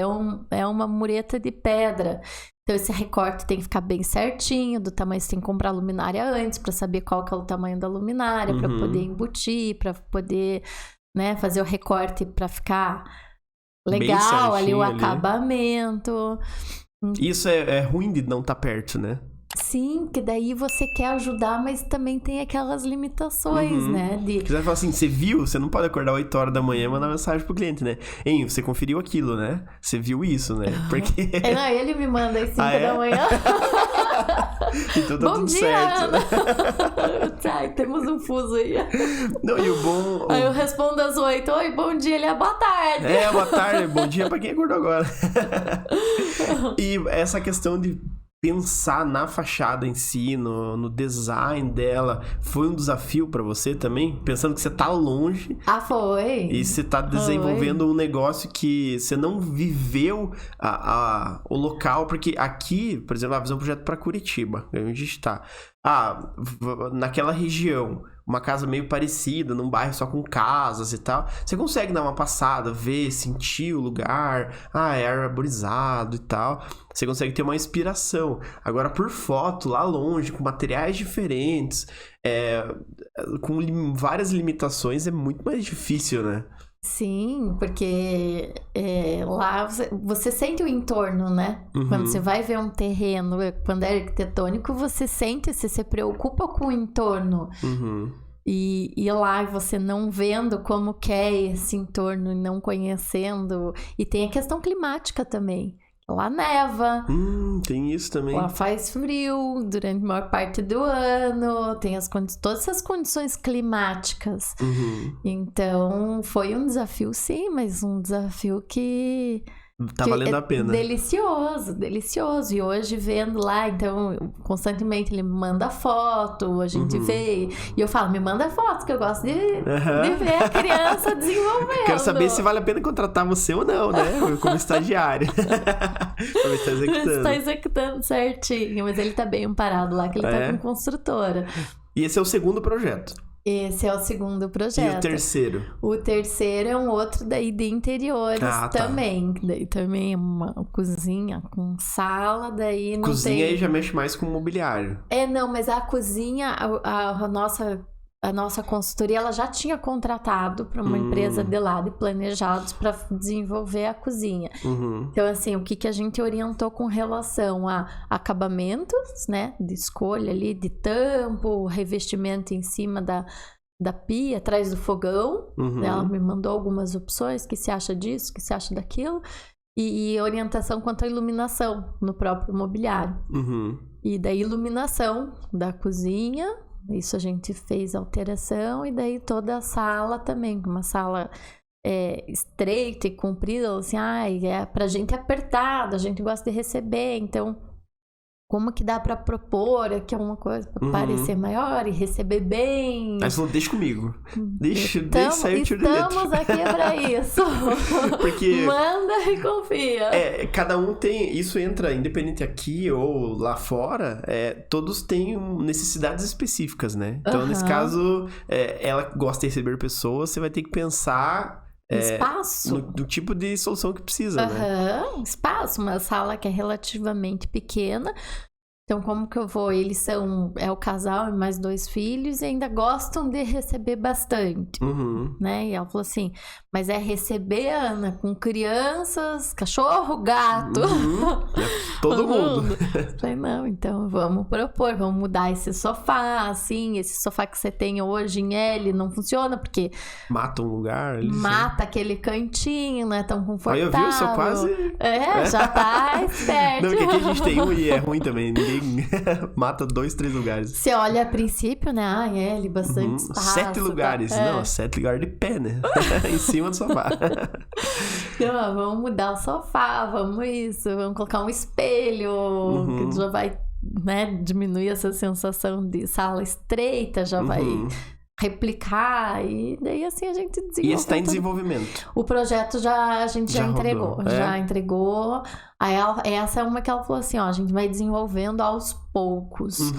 é uma mureta de pedra. Então esse recorte tem que ficar bem certinho, do tamanho, você tem que comprar a luminária antes para saber qual que é o tamanho da luminária, para poder embutir, para poder, né, fazer o recorte para ficar legal ali, o acabamento. Isso é ruim de não estar perto, né? Sim, que daí você quer ajudar, mas também tem aquelas limitações, né? Você vai falar assim, você viu? Você não pode acordar 8 horas da manhã e mandar mensagem pro cliente, né? Hein, você conferiu aquilo, né? Você viu isso, né? Porque... Não, ele me manda às 5 da manhã. Então tá bom tudo dia, certo. Ana. Temos um fuso aí. Não, e o bom... Aí eu respondo às 8. Oi, bom dia. Ele é boa tarde. Boa tarde. Bom dia pra quem acordou agora. E essa questão de pensar na fachada em si, no design dela, foi um desafio pra você também? Pensando que você tá longe. Foi. E você tá desenvolvendo um negócio que você não viveu o local, porque aqui, por exemplo, fazer um projeto pra Curitiba, onde a gente tá. Naquela região, uma casa meio parecida, num bairro só com casas e tal, você consegue dar uma passada, ver, sentir o lugar, é arborizado e tal, você consegue ter uma inspiração. Agora, por foto, lá longe, com materiais diferentes, com várias limitações, é muito mais difícil, né? Sim, porque lá você sente o entorno, né? Quando você vai ver um terreno, quando é arquitetônico, você sente, você se preocupa com o entorno. E lá você não vendo como que é esse entorno, não conhecendo. E tem a questão climática também. Lá neva. Tem isso também. Lá faz frio durante a maior parte do ano. Tem todas essas condições climáticas. Então, foi um desafio, sim, mas um desafio que tá valendo a pena. Delicioso, delicioso. E hoje vendo lá, então, constantemente ele me manda foto, a gente vê. E eu falo, me manda foto, que eu gosto de ver a criança desenvolvendo. Quero saber se vale a pena contratar você ou não, né? Como estagiário. Como está executando. Está executando certinho, mas ele tá bem amparado lá, que ele tá com construtora. E esse é o segundo projeto. Esse é o segundo projeto. E o terceiro? O terceiro é um outro daí de interiores também. Daí também é uma cozinha com sala, daí não cozinha tem... aí já mexe mais com mobiliário. Não, mas a cozinha, a nossa consultoria, ela já tinha contratado para uma empresa de lá, de planejados, para desenvolver a cozinha. Então, assim, o que a gente orientou com relação a acabamentos, né, de escolha ali, de tampo, revestimento em cima da pia, atrás do fogão. Ela me mandou algumas opções, que se acha disso, que se acha daquilo. E orientação quanto à iluminação no próprio mobiliário. E da iluminação da cozinha... Isso a gente fez alteração, e daí toda a sala também, uma sala estreita e comprida, assim, é pra gente apertada, a gente gosta de receber, então como que dá pra propor aqui alguma coisa pra parecer maior e receber bem? Mas falou, deixa comigo. Deixa sair o tiro de letra. Estamos aqui pra isso. Porque... Manda e confia. Cada um tem... Isso entra, independente aqui ou lá fora, todos têm necessidades específicas, né? Então, nesse caso, ela gosta de receber pessoas, você vai ter que pensar... espaço. Do tipo de solução que precisa, né? Espaço, uma sala que é relativamente pequena. Então, como que eu vou? Eles são... É o casal e mais 2 filhos e ainda gostam de receber bastante, né? E ela falou assim, mas é receber, Ana, com crianças, cachorro, gato. Todo mundo. Eu falei, não, então vamos propor, vamos mudar esse sofá, assim, esse sofá que você tem hoje em L não funciona, porque... Mata um lugar. Mata aquele cantinho, não é tão confortável. Olha, eu vi, eu sou quase... Já tá esperto. Não, porque aqui a gente tem um e é ruim também, ninguém bem. Mata 2, 3 lugares. Você olha a princípio, né? Ah, ali bastante espaço. 7 lugares. Tá? Não, 7 lugares de pé, né? Em cima do sofá. Não, vamos mudar o sofá, vamos isso, vamos colocar um espelho, que já vai, né, diminuir essa sensação de sala estreita, já vai replicar, e daí assim a gente desenvolve. E está em desenvolvimento. O projeto a gente já entregou. Rodou, já entregou. Aí essa é uma que ela falou assim, ó, a gente vai desenvolvendo aos poucos.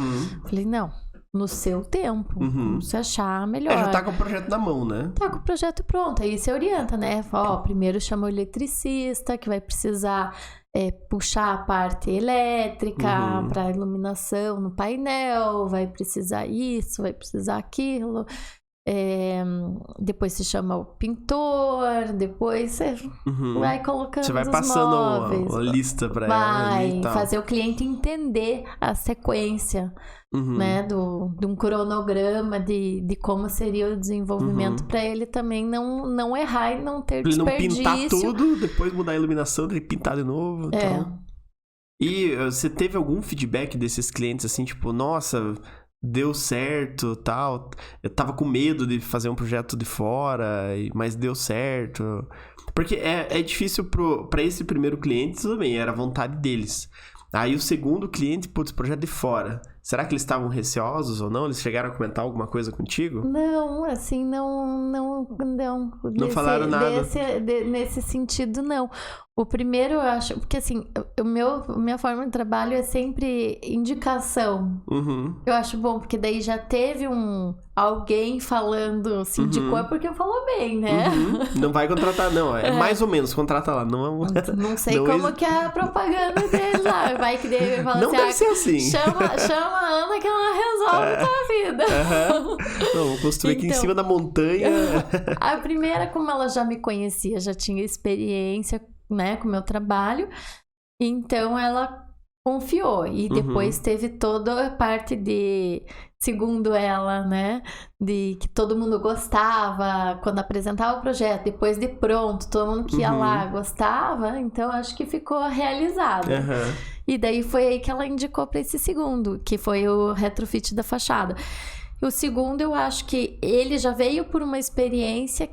Falei, não, no seu tempo, você achar melhor. Já tá com o projeto na mão, né? Tá com o projeto pronto, aí você orienta, né? Fala, ó, primeiro chama o eletricista, que vai precisar puxar a parte elétrica para iluminação no painel, vai precisar isso, vai precisar aquilo. Depois se chama o pintor, depois você vai colocando você vai os passando móveis, uma lista para ela ali e tal. Fazer o cliente entender a sequência, né, de um cronograma de como seria o desenvolvimento para ele também não errar e não ter desperdício. Ele não pintar tudo, depois mudar a iluminação, ele pintar de novo. Tal. E você teve algum feedback desses clientes assim, tipo, nossa, deu certo, tal. Eu tava com medo de fazer um projeto de fora, mas deu certo. Porque é difícil pra esse primeiro cliente também, era a vontade deles. Aí o segundo cliente, putz, projeto de fora. Será que eles estavam receosos ou não? Eles chegaram a comentar alguma coisa contigo? Não, assim, não. Não falaram nada? Nesse sentido, não. O primeiro, eu acho... Porque, assim, minha forma de trabalho é sempre indicação. Eu acho bom, porque daí já teve alguém falando, se indicou, é porque falou bem, né? Não vai contratar, não. Mais ou menos, contrata lá. Não sei como que é a propaganda deles lá. Vai que dele fala não assim... deve ser assim. Chama a Ana que ela resolve a tua vida. Não, vou construir aqui em cima da montanha. A primeira, como ela já me conhecia, já tinha experiência, né, com o meu trabalho, então ela confiou. E depois teve toda a parte de, segundo ela, né, de que todo mundo gostava quando apresentava o projeto, depois de pronto, todo mundo que ia lá gostava, então acho que ficou realizado. E daí foi aí que ela indicou para esse segundo, que foi o retrofit da fachada. O segundo, eu acho que ele já veio por uma experiência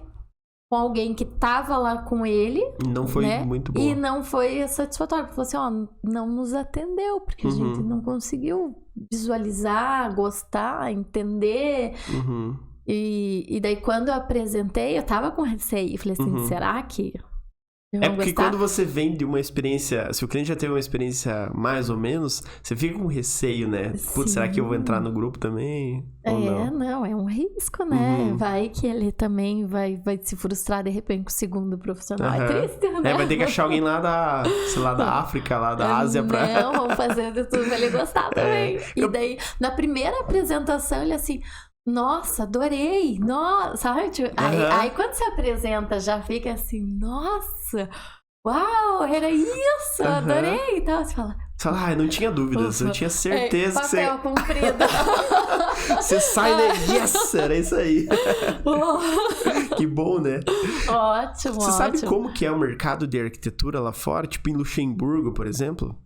com alguém que tava lá com ele. Não foi, né? Muito boa. E não foi satisfatório. Falou assim, ó, não nos atendeu, porque a gente não conseguiu visualizar, gostar, entender. E daí, quando eu apresentei, eu tava com receio. E falei assim, será que... porque quando você vem de uma experiência... Se o cliente já teve uma experiência mais ou menos, você fica com receio, né? Putz, será que eu vou entrar no grupo também? Ou não? É um risco, né? Vai que ele também vai se frustrar de repente com o segundo profissional. É triste, né? Vai ter que achar alguém lá da África, lá da Ásia pra... Não, vamos fazer de tudo pra ele gostar também. E daí, na primeira apresentação, ele assim... Nossa, adorei! Nossa, sabe? Aí quando você apresenta, já fica assim, nossa, uau, era isso, adorei! Então você fala, não tinha dúvidas, eu tinha certeza que você... Papel comprido. Você sai daí, yes, era isso aí. Que bom, né? Ótimo, Você sabe como que é o mercado de arquitetura lá fora? Tipo em Luxemburgo, por exemplo?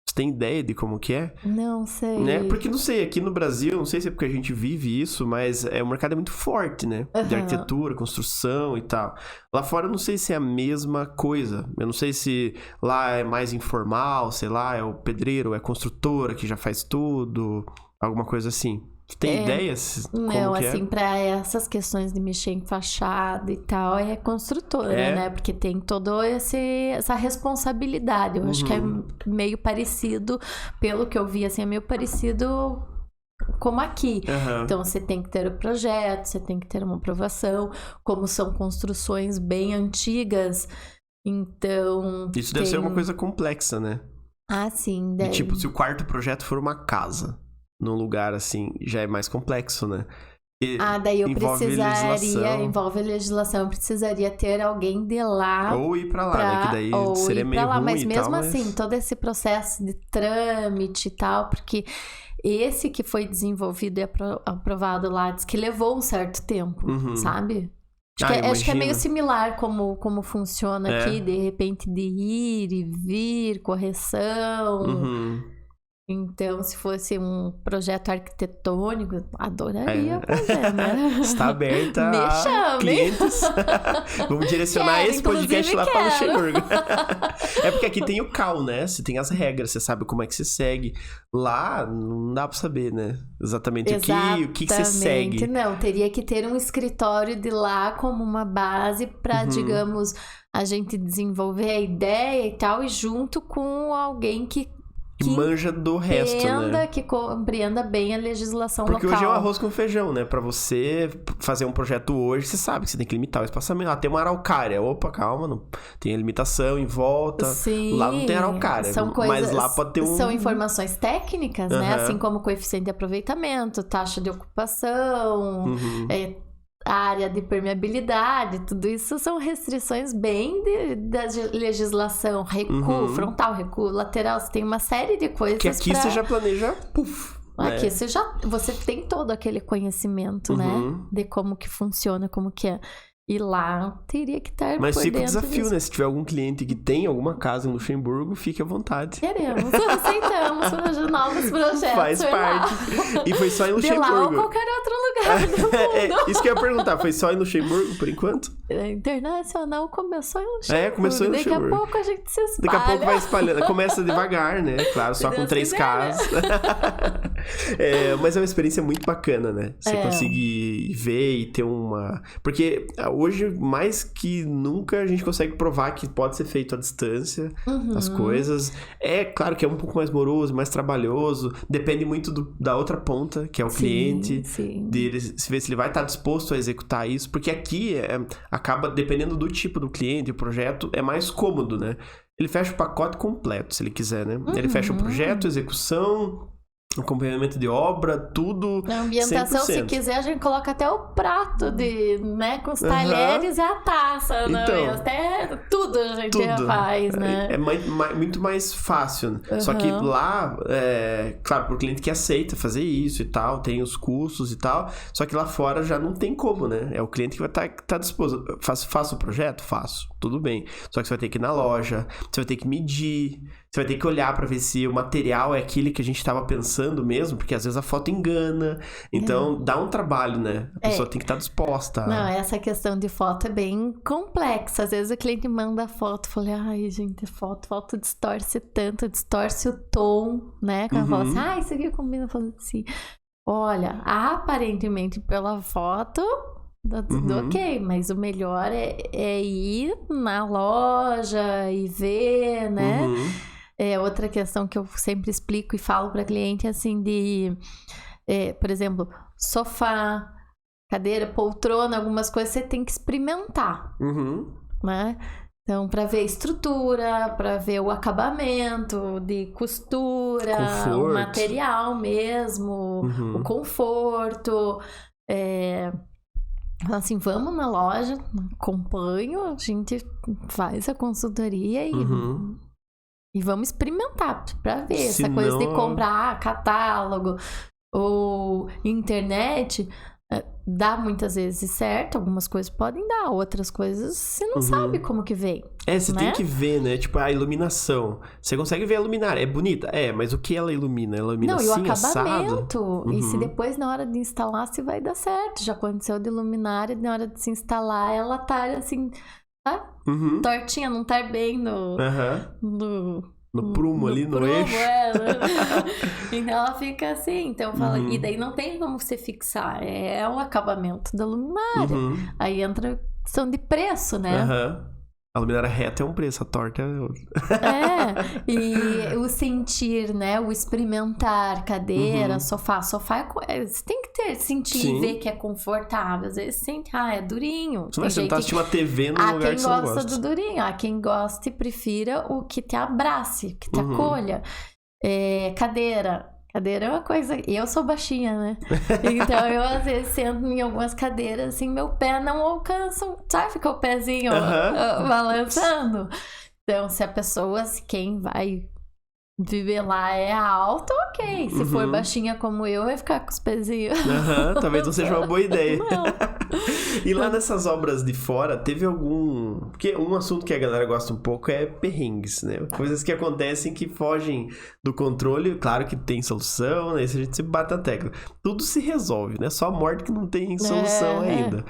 Você tem ideia de como que é? Não sei. Né? Porque, não sei, aqui no Brasil, não sei se é porque a gente vive isso, mas o mercado é muito forte, né? De arquitetura, construção e tal. Lá fora, eu não sei se é a mesma coisa. Eu não sei se lá é mais informal, sei lá, é o pedreiro, é a construtora que já faz tudo, alguma coisa assim. Tem ideias? Não, assim, pra essas questões de mexer em fachada e tal, é construtora, né? Porque tem toda essa responsabilidade. Eu acho que é meio parecido, pelo que eu vi, assim, é meio parecido como aqui. Então, você tem que ter o projeto, você tem que ter uma aprovação, como são construções bem antigas, então... Isso deve ser uma coisa complexa, né? Ah, sim. Deve. Tipo, se o quarto projeto for uma casa... num lugar assim, já é mais complexo, né? Daí eu envolve legislação, eu precisaria ter alguém de lá. Ou ir pra lá, né? Que daí seria meio ruim mas mesmo tal, assim, todo esse processo de trâmite e tal, porque esse que foi desenvolvido e aprovado lá, diz que levou um certo tempo, sabe? Acho que é meio similar como funciona aqui, de repente de ir e vir, correção... Então, se fosse um projeto arquitetônico, adoraria fazer, né? Está aberta Me a chame. clientes. Vamos direcionar Quero, esse podcast inclusive lá para quero. Luxemburgo. É porque aqui tem o CAL, né? Você tem as regras, você sabe como é que você segue. Lá, não dá para saber, né? Exatamente o que você segue. Não, teria que ter um escritório de lá como uma base para, digamos, a gente desenvolver a ideia e tal, e junto com alguém que manja do resto, né? Que compreenda bem a legislação Porque local. hoje é um arroz com feijão, né? Pra você fazer um projeto hoje, você sabe que você tem que limitar o espaçamento. Tem uma araucária. Opa, calma, não tem a limitação em volta. Sim, lá não tem araucária. São coisas, mas lá pode ter são informações técnicas, né? Assim como coeficiente de aproveitamento, taxa de ocupação, área de permeabilidade, tudo isso são restrições bem da legislação, recuo, frontal, recuo, lateral, você tem uma série de coisas que aqui você já planeja, aqui você tem todo aquele conhecimento, né, de como que funciona, como que é. E lá teria que estar Mas por fica o dentro desafio, disso. né? Se tiver algum cliente que tem alguma casa em Luxemburgo, fique à vontade. Queremos, aceitamos novos projetos. Faz parte. E foi só em Luxemburgo. De lá ou qualquer outro lugar do mundo. Isso que eu ia perguntar, foi só em Luxemburgo, por enquanto? Internacional começou em Luxemburgo. Começou em Luxemburgo. Daqui a pouco a gente se espalha. Daqui a pouco vai espalhando. Começa devagar, né? Claro, só com 3 casas. Mas é uma experiência muito bacana, né? Você conseguir ver e ter uma... Porque hoje, mais que nunca, a gente consegue provar que pode ser feito à distância as coisas. É claro que é um pouco mais moroso, mais trabalhoso. Depende muito da outra ponta, que é o cliente. Sim. Dele, se ver se ele vai estar disposto a executar isso. Porque aqui acaba, dependendo do tipo do cliente, o projeto, é mais cômodo, né? Ele fecha o pacote completo, se ele quiser, né? Ele fecha o projeto, execução... acompanhamento de obra, tudo. Na ambientação, 100%. se quiser, a gente coloca até o prato né, com os talheres e a taça, né? Então, Até tudo a gente faz, né? É muito mais fácil. Só que lá, claro, pro cliente que aceita fazer isso e tal, tem os custos e tal, só que lá fora já não tem como, né? É o cliente que vai estar disposto. Faço o projeto? Faço. Tudo bem. Só que você vai ter que ir na loja, você vai ter que medir, você vai ter que olhar pra ver se o material é aquele que a gente tava pensando mesmo, porque às vezes a foto engana. Então, dá um trabalho, né? A pessoa tem que estar disposta. Não, essa questão de foto é bem complexa. Às vezes o cliente manda foto, fala, ai, gente, foto distorce tanto, distorce o tom, né? Quando fala assim, isso aqui combina, eu falo assim, olha, aparentemente pela foto... ok, mas o melhor é ir na loja e ver, né? Outra questão que eu sempre explico e falo para cliente assim por exemplo, sofá, cadeira, poltrona, algumas coisas você tem que experimentar, né? Então, para ver a estrutura, para ver o acabamento de costura, o material mesmo, o conforto, assim, vamos na loja, acompanho, a gente faz a consultoria e vamos experimentar pra ver. Essa coisa de comprar catálogo ou internet dá muitas vezes certo, algumas coisas podem dar, outras coisas você não sabe como que vem. Você tem que ver, né? Tipo, a iluminação. Você consegue ver a luminária, é bonita? mas o que ela ilumina? Ela ilumina assim, e o assado? acabamento. E se depois, na hora de instalar, se vai dar certo. Já aconteceu de luminária, na hora de se instalar, ela tá assim... tortinha, não tá bem no prumo ali, no eixo. Então ela fica assim. Então fala, e daí não tem como você fixar. É o acabamento da luminária. Aí entra questão de preço, né? A luminária reta é um preço, a torta é outro. E o sentir, né? O experimentar, cadeira, sofá. Sofá você tem que sentir e ver que é confortável. Às vezes sente, é durinho. Você vai sentar assistir uma TV no lugar que você não gosta. Quem gosta do durinho. Há quem goste e prefira o que te abrace, que te acolha. Cadeira é uma coisa... Eu sou baixinha, né? Então, eu às vezes sento em algumas cadeiras, assim, meu pé não alcança... Sabe? Fica o pezinho balançando. Então, se a pessoa... Quem vai viver lá é alto, ok. Se for baixinha como eu, vai ficar com os pezinhos. Talvez não seja uma boa ideia. Não. E lá nessas obras de fora, teve algum... Porque um assunto que a galera gosta um pouco é perrengues, né? Coisas que acontecem que fogem do controle. Claro que tem solução, né? Isso a gente se bate a tecla. Tudo se resolve, né? Só a morte que não tem solução ainda.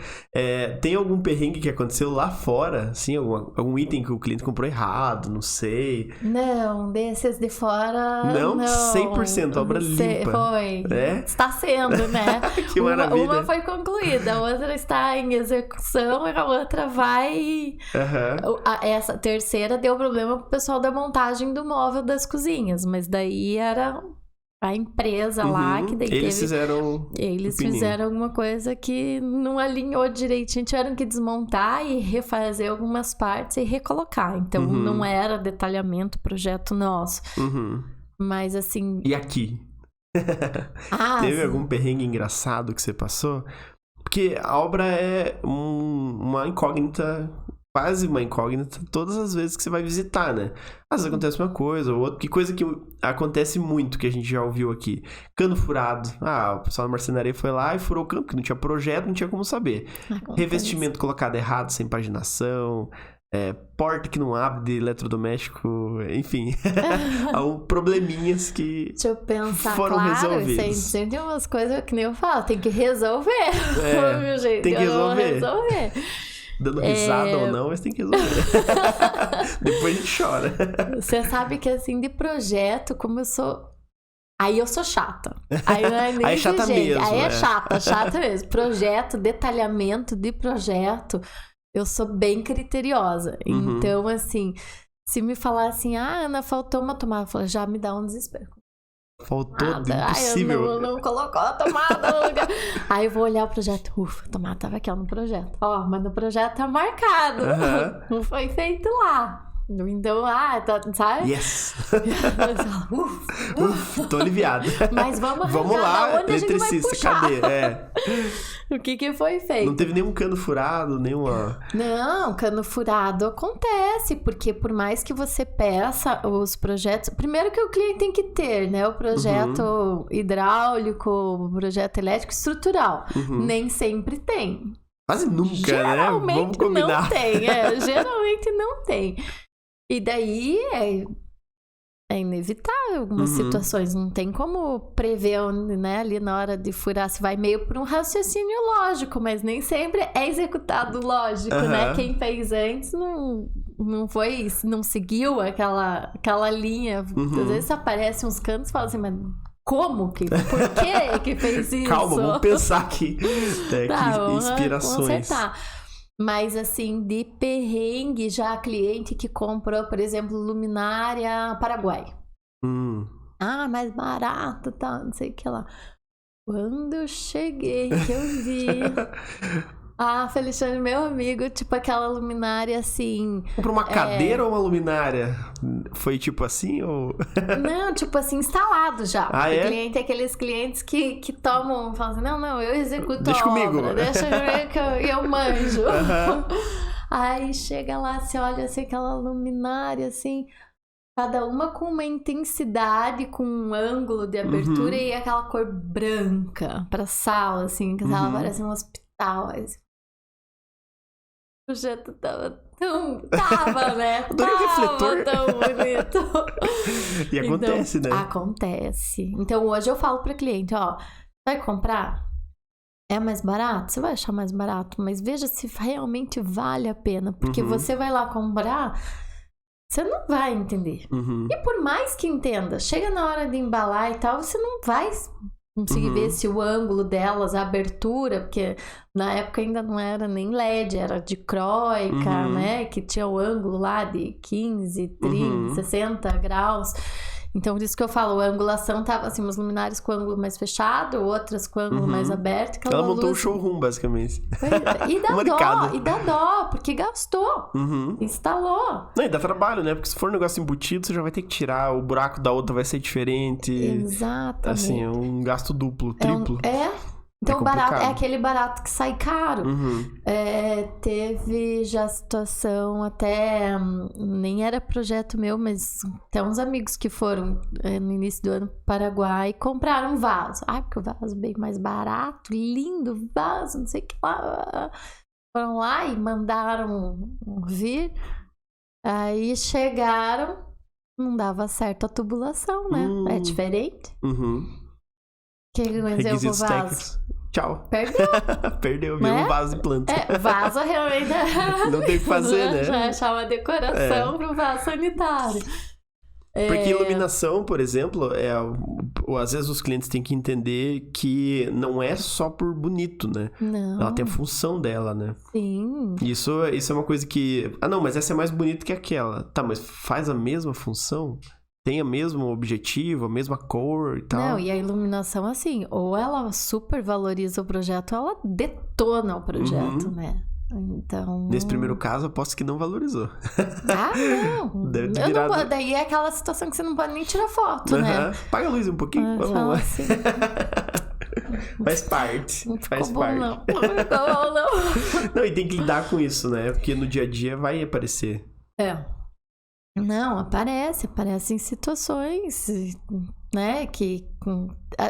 Tem algum perrengue que aconteceu lá fora? Assim, algum item que o cliente comprou errado, não sei. Não, desses de fora... Não? 100%, obra limpa. Foi. É? Está sendo, né? Que maravilha. Uma foi concluída, a outra está em execução, e a outra vai... Essa terceira deu problema pro pessoal da montagem do móvel das cozinhas, mas daí era a empresa lá que daí Eles fizeram alguma coisa que não alinhou direitinho, tiveram que desmontar e refazer algumas partes e recolocar. Então não era detalhamento, projeto nosso. Mas assim... E aqui? Teve algum perrengue engraçado que você passou? Porque a obra é uma incógnita, quase uma incógnita, todas as vezes que você vai visitar, né? Às vezes acontece uma coisa ou outra. Que coisa que acontece muito, que a gente já ouviu aqui. Cano furado. O pessoal da marcenaria foi lá e furou o cano, porque não tinha projeto, não tinha como saber. Revestimento colocado errado, sem paginação. Porta que não abre de eletrodoméstico, enfim. Há probleminhas que Deixa eu pensar, foram resolvidos. Sempre tem umas coisas que nem eu falo, tem que resolver. Meu jeito, tem que resolver. Dando risada ou não, mas tem que resolver. Depois a gente chora. Você sabe que assim, de projeto, como eu sou... Aí eu sou chata. Aí não é nem aí é chata mesmo. Aí é chata mesmo. Projeto, detalhamento de projeto... Eu sou bem criteriosa. Então, assim, se me falar assim, Ana, faltou uma tomada, eu falo, já me dá um desespero. Faltou, impossível. Ai, não colocou a tomada no lugar. Aí eu vou olhar o projeto, ufa, a tomada tava aqui, ó, no projeto. Mas no projeto tá marcado. Não foi feito lá. Então, sabe? Yes! Tô aliviado. Mas vamos lá, onde eletricista, cadê? O que foi feito? Não teve nenhum cano furado, nenhuma... Não, cano furado acontece, porque por mais que você peça os projetos... Primeiro que o cliente tem que ter, né? O projeto hidráulico, o projeto elétrico, estrutural. Nem sempre tem. Quase nunca, né? Vamos combinar. Não tem, geralmente não tem. E daí é inevitável algumas situações. Não tem como prever, né, ali na hora de furar. Se vai meio por um raciocínio lógico, mas nem sempre é executado lógico, né? Quem fez antes não seguiu aquela linha. Às vezes aparecem uns cantos e fala assim, mas como que? Por que fez isso? Calma, vamos pensar aqui. Inspirações. Vamos acertar. Mas, assim, de perrengue, já cliente que comprou, por exemplo, luminária Paraguai. Mais barato, tal, não sei o que lá. Quando eu cheguei, que eu vi... Feliciano, meu amigo, tipo aquela luminária assim... Comprou uma cadeira ou uma luminária? Foi tipo assim ou... Não, tipo assim, instalado já. Cliente é aqueles clientes que tomam, falam assim, não, eu executo deixa a obra, comigo. Deixa comigo que eu manjo. Aí chega lá, você olha assim, aquela luminária assim... Cada uma com uma intensidade, com um ângulo de abertura e aquela cor branca pra sala, assim, que a sala parece um hospital, assim. O projeto tava, né? Refletor. Tão bonito. E acontece, então, né? Acontece. Então, hoje eu falo pra cliente, vai comprar? É mais barato? Você vai achar mais barato, mas veja se realmente vale a pena. Porque você vai lá comprar, você não vai entender. E por mais que entenda, chega na hora de embalar e tal, você não vai... conseguir ver se o ângulo delas, a abertura, porque na época ainda não era nem LED, era de croica, né? Que tinha o ângulo lá de 15, 30, 60 graus. Então, por isso que eu falo, a angulação tava assim, umas luminárias com ângulo mais fechado, outras com ângulo mais aberto. Ela montou um showroom, basicamente. E dá dó, porque gastou. Instalou. Não, e dá trabalho, né? Porque se for um negócio embutido, você já vai ter que tirar, o buraco da outra vai ser diferente. Exatamente. Assim, é um gasto duplo, triplo. Então, o barato é aquele barato que sai caro. Teve já situação até... Nem era projeto meu, mas até uns amigos que foram no início do ano pro Paraguai compraram um vaso. Porque o vaso é bem mais barato, lindo vaso, não sei o que lá. Foram lá e mandaram vir. Aí chegaram, não dava certo a tubulação, né? É diferente. O que aconteceu com o vaso? Tchau. Perdeu, virou um vaso de planta. Vaso realmente... Não tem o que fazer, né? Já achar uma decoração pro vaso sanitário. Porque iluminação, por exemplo, às vezes os clientes têm que entender que não é só por bonito, né? Não. Ela tem a função dela, né? Sim. Isso é uma coisa que... não, mas essa é mais bonita que aquela. Tá, mas faz a mesma função? Tem o mesmo objetivo, a mesma cor e tal? Não, e a iluminação, assim, ou ela super valoriza o projeto, ou ela detona o projeto, né? Então... Nesse primeiro caso, eu aposto que não valorizou. Não. Daí é aquela situação que você não pode nem tirar foto, né? Paga a luz um pouquinho. Vamos lá. Assim. Faz parte. Não faz bom, parte. Não ficou bom, não. Não, e tem que lidar com isso, né? Porque no dia a dia vai aparecer. Não, aparecem situações, né, que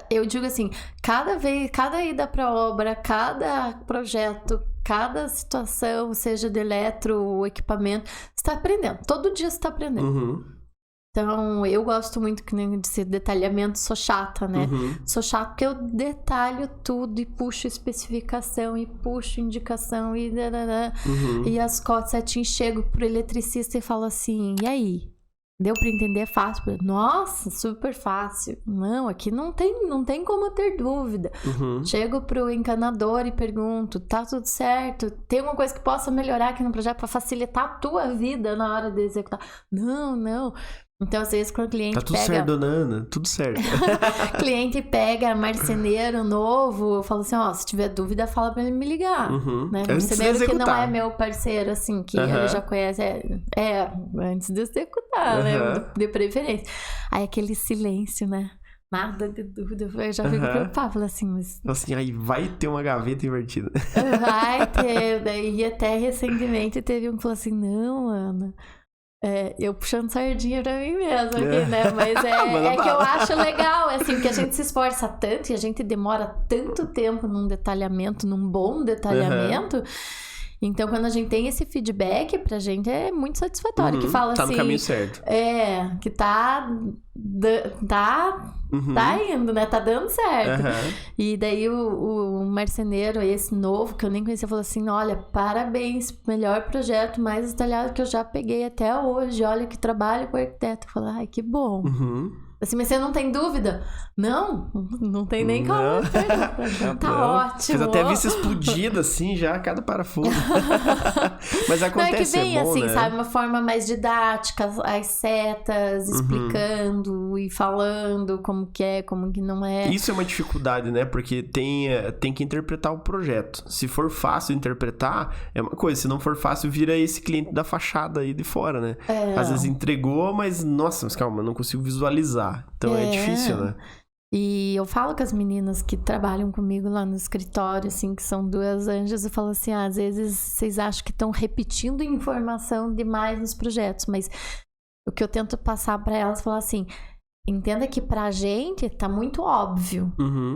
eu digo assim, cada ida para obra, cada projeto, cada situação, seja de eletro ou equipamento, você está aprendendo, todo dia você está aprendendo. Então, eu gosto muito desse detalhamento, sou chata, né? Sou chata porque eu detalho tudo e puxo especificação e puxo indicação e e as cotas certinho, chego pro eletricista e falo assim, e aí? Deu pra entender fácil? Nossa, super fácil. Não, aqui não tem como ter dúvida. Chego pro encanador e pergunto, tá tudo certo? Tem alguma coisa que possa melhorar aqui no projeto pra facilitar a tua vida na hora de executar? Não. Então, às vezes, quando o cliente tá tudo certo, dona Ana, tudo certo. Cliente pega marceneiro novo, eu falo assim, se tiver dúvida, fala pra ele me ligar. Né? Percebendo que não é meu parceiro, assim, que ele já conhece. Antes de executar, né? De preferência. Aí, aquele silêncio, né? Nada de dúvida, eu já fico preocupada, falo assim, mas... Assim, aí vai ter uma gaveta invertida. Vai ter, daí até recentemente teve um que falou assim, não, Ana... eu puxando sardinha pra mim mesmo aqui, né? Mas que eu acho legal, assim, porque a gente se esforça tanto e a gente demora tanto tempo num detalhamento, num bom detalhamento. Então, quando a gente tem esse feedback, pra gente é muito satisfatório. Que fala tá assim... no caminho certo. Que tá indo, né? Tá dando certo. E daí o marceneiro, esse novo, que eu nem conhecia, falou assim, olha, parabéns, melhor projeto, mais detalhado que eu já peguei até hoje. Olha que trabalho com o arquiteto. Eu falei, ai, que bom. Assim, mas você não tem dúvida? Não tem nem como. Tá ótimo. Fiz até a vista explodida, assim, já, cada parafuso. Mas acontece, não, é que vem, bom, assim, né? sabe? Uma forma mais didática, as setas, explicando e falando como que é, como que não é. Isso é uma dificuldade, né? Porque tem que interpretar o projeto. Se for fácil interpretar, é uma coisa. Se não for fácil, vira esse cliente da fachada aí de fora, né? Às vezes entregou, mas, nossa, mas calma, não consigo visualizar. Então é difícil, né? E eu falo com as meninas que trabalham comigo lá no escritório, assim, que são duas anjas, eu falo assim, às vezes vocês acham que estão repetindo informação demais nos projetos, mas o que eu tento passar para elas, falar assim, entenda que pra gente tá muito óbvio,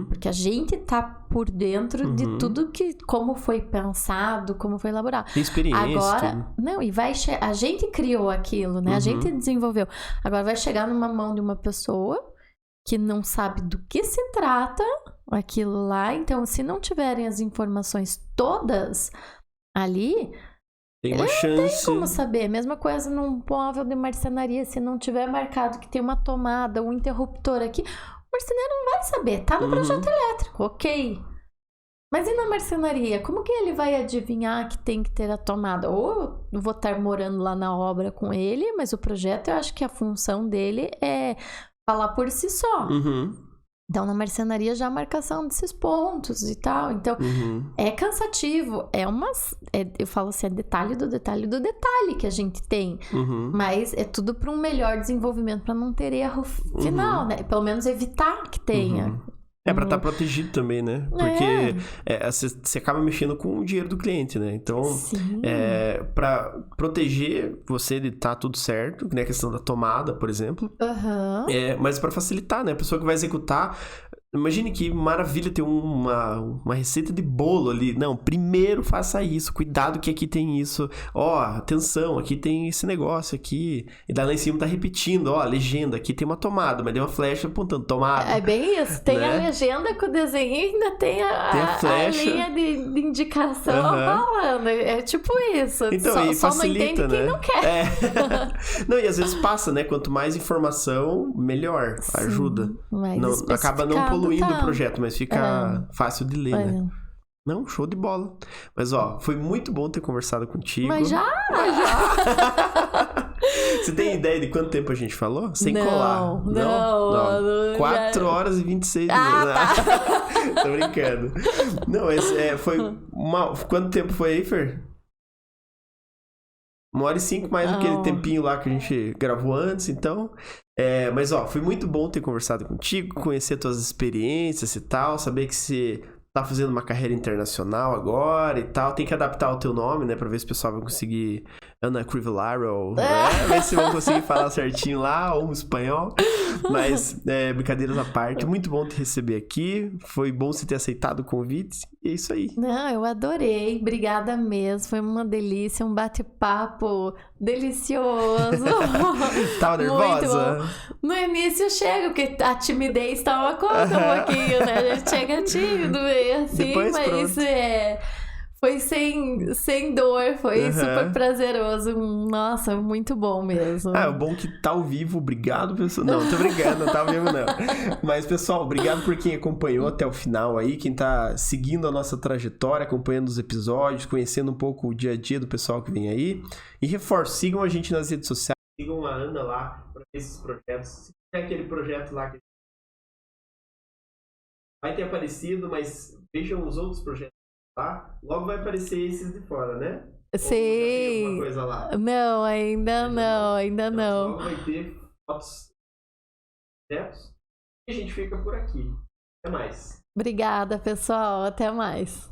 porque a gente tá por dentro de tudo como foi pensado, como foi elaborado. Tem experiência. Agora, não, e a gente criou aquilo, né? A gente desenvolveu. Agora vai chegar numa mão de uma pessoa que não sabe do que se trata aquilo lá. Então, se não tiverem as informações todas ali, tem uma chance. Não tem como saber. Mesma coisa num móvel de marcenaria. Se não tiver marcado que tem uma tomada, um interruptor aqui, o marceneiro não vai saber. Tá no projeto elétrico, ok. Mas e na marcenaria? Como que ele vai adivinhar que tem que ter a tomada? Ou eu vou estar morando lá na obra com ele, mas o projeto, eu acho que a função dele é falar por si só. Então, na marcenaria já a marcação desses pontos e tal. Então, é cansativo. Eu falo assim, é detalhe do detalhe do detalhe que a gente tem. Mas é tudo para um melhor desenvolvimento, para não ter erro final, né? Pelo menos evitar que tenha. Pra estar protegido também, né? Porque você acaba mexendo com o dinheiro do cliente, né? Então, pra proteger você de estar tudo certo, né? A questão da tomada, por exemplo. Mas pra facilitar, né? A pessoa que vai executar... Imagine que maravilha ter uma receita de bolo ali. Não, primeiro faça isso. Cuidado que aqui tem isso. Atenção, aqui tem esse negócio aqui. E daí lá em cima tá repetindo. Legenda, aqui tem uma tomada. Mas tem uma flecha apontando tomada. É bem isso. Tem né? a legenda com o desenho e ainda tem a linha de indicação falando. É tipo isso. Então, e só facilita, não entende quem não quer. Não, e às vezes passa, né? Quanto mais informação, melhor. Ajuda. Acaba não poluindo o projeto, mas fica fácil de ler, né? Não, show de bola. Mas, foi muito bom ter conversado contigo. Mas já. Você tem ideia de quanto tempo a gente falou? Sem colar. Não. 4 horas e 26 minutos. Tá. Tô brincando. Não, mas foi Quanto tempo foi aí, Fer? 1h05 mais do que aquele tempinho lá que a gente gravou antes, então... Mas, foi muito bom ter conversado contigo, conhecer tuas experiências e tal, saber que você tá fazendo uma carreira internacional agora e tal. Tem que adaptar o teu nome, né, pra ver se o pessoal vai conseguir... Ana Crivellaro, né? Ver se vão conseguir falar certinho lá, ou espanhol. Mas, brincadeiras à parte, muito bom te receber aqui. Foi bom você ter aceitado o convite. E é isso aí. Não, eu adorei. Obrigada mesmo. Foi uma delícia, um bate-papo delicioso. Tava nervosa? No início chega, porque a timidez toma conta um pouquinho, né? A gente chega tímido meio assim, depois, mas foi sem dor, foi super prazeroso. Nossa, muito bom mesmo. O bom que tá ao vivo, obrigado, pessoal. Não, tô brincando, não tá ao vivo não. Mas, pessoal, obrigado por quem acompanhou até o final aí, quem tá seguindo a nossa trajetória, acompanhando os episódios, conhecendo um pouco o dia a dia do pessoal que vem aí. E reforço, sigam a gente nas redes sociais, sigam a Ana lá pra ver esses projetos. Se tem aquele projeto lá que vai ter aparecido, mas vejam os outros projetos. Tá? Logo vai aparecer esses de fora, né? Sim. Alguma coisa lá? Não, ainda não. Logo vai ter fotos certos. E a gente fica por aqui. Até mais. Obrigada, pessoal. Até mais.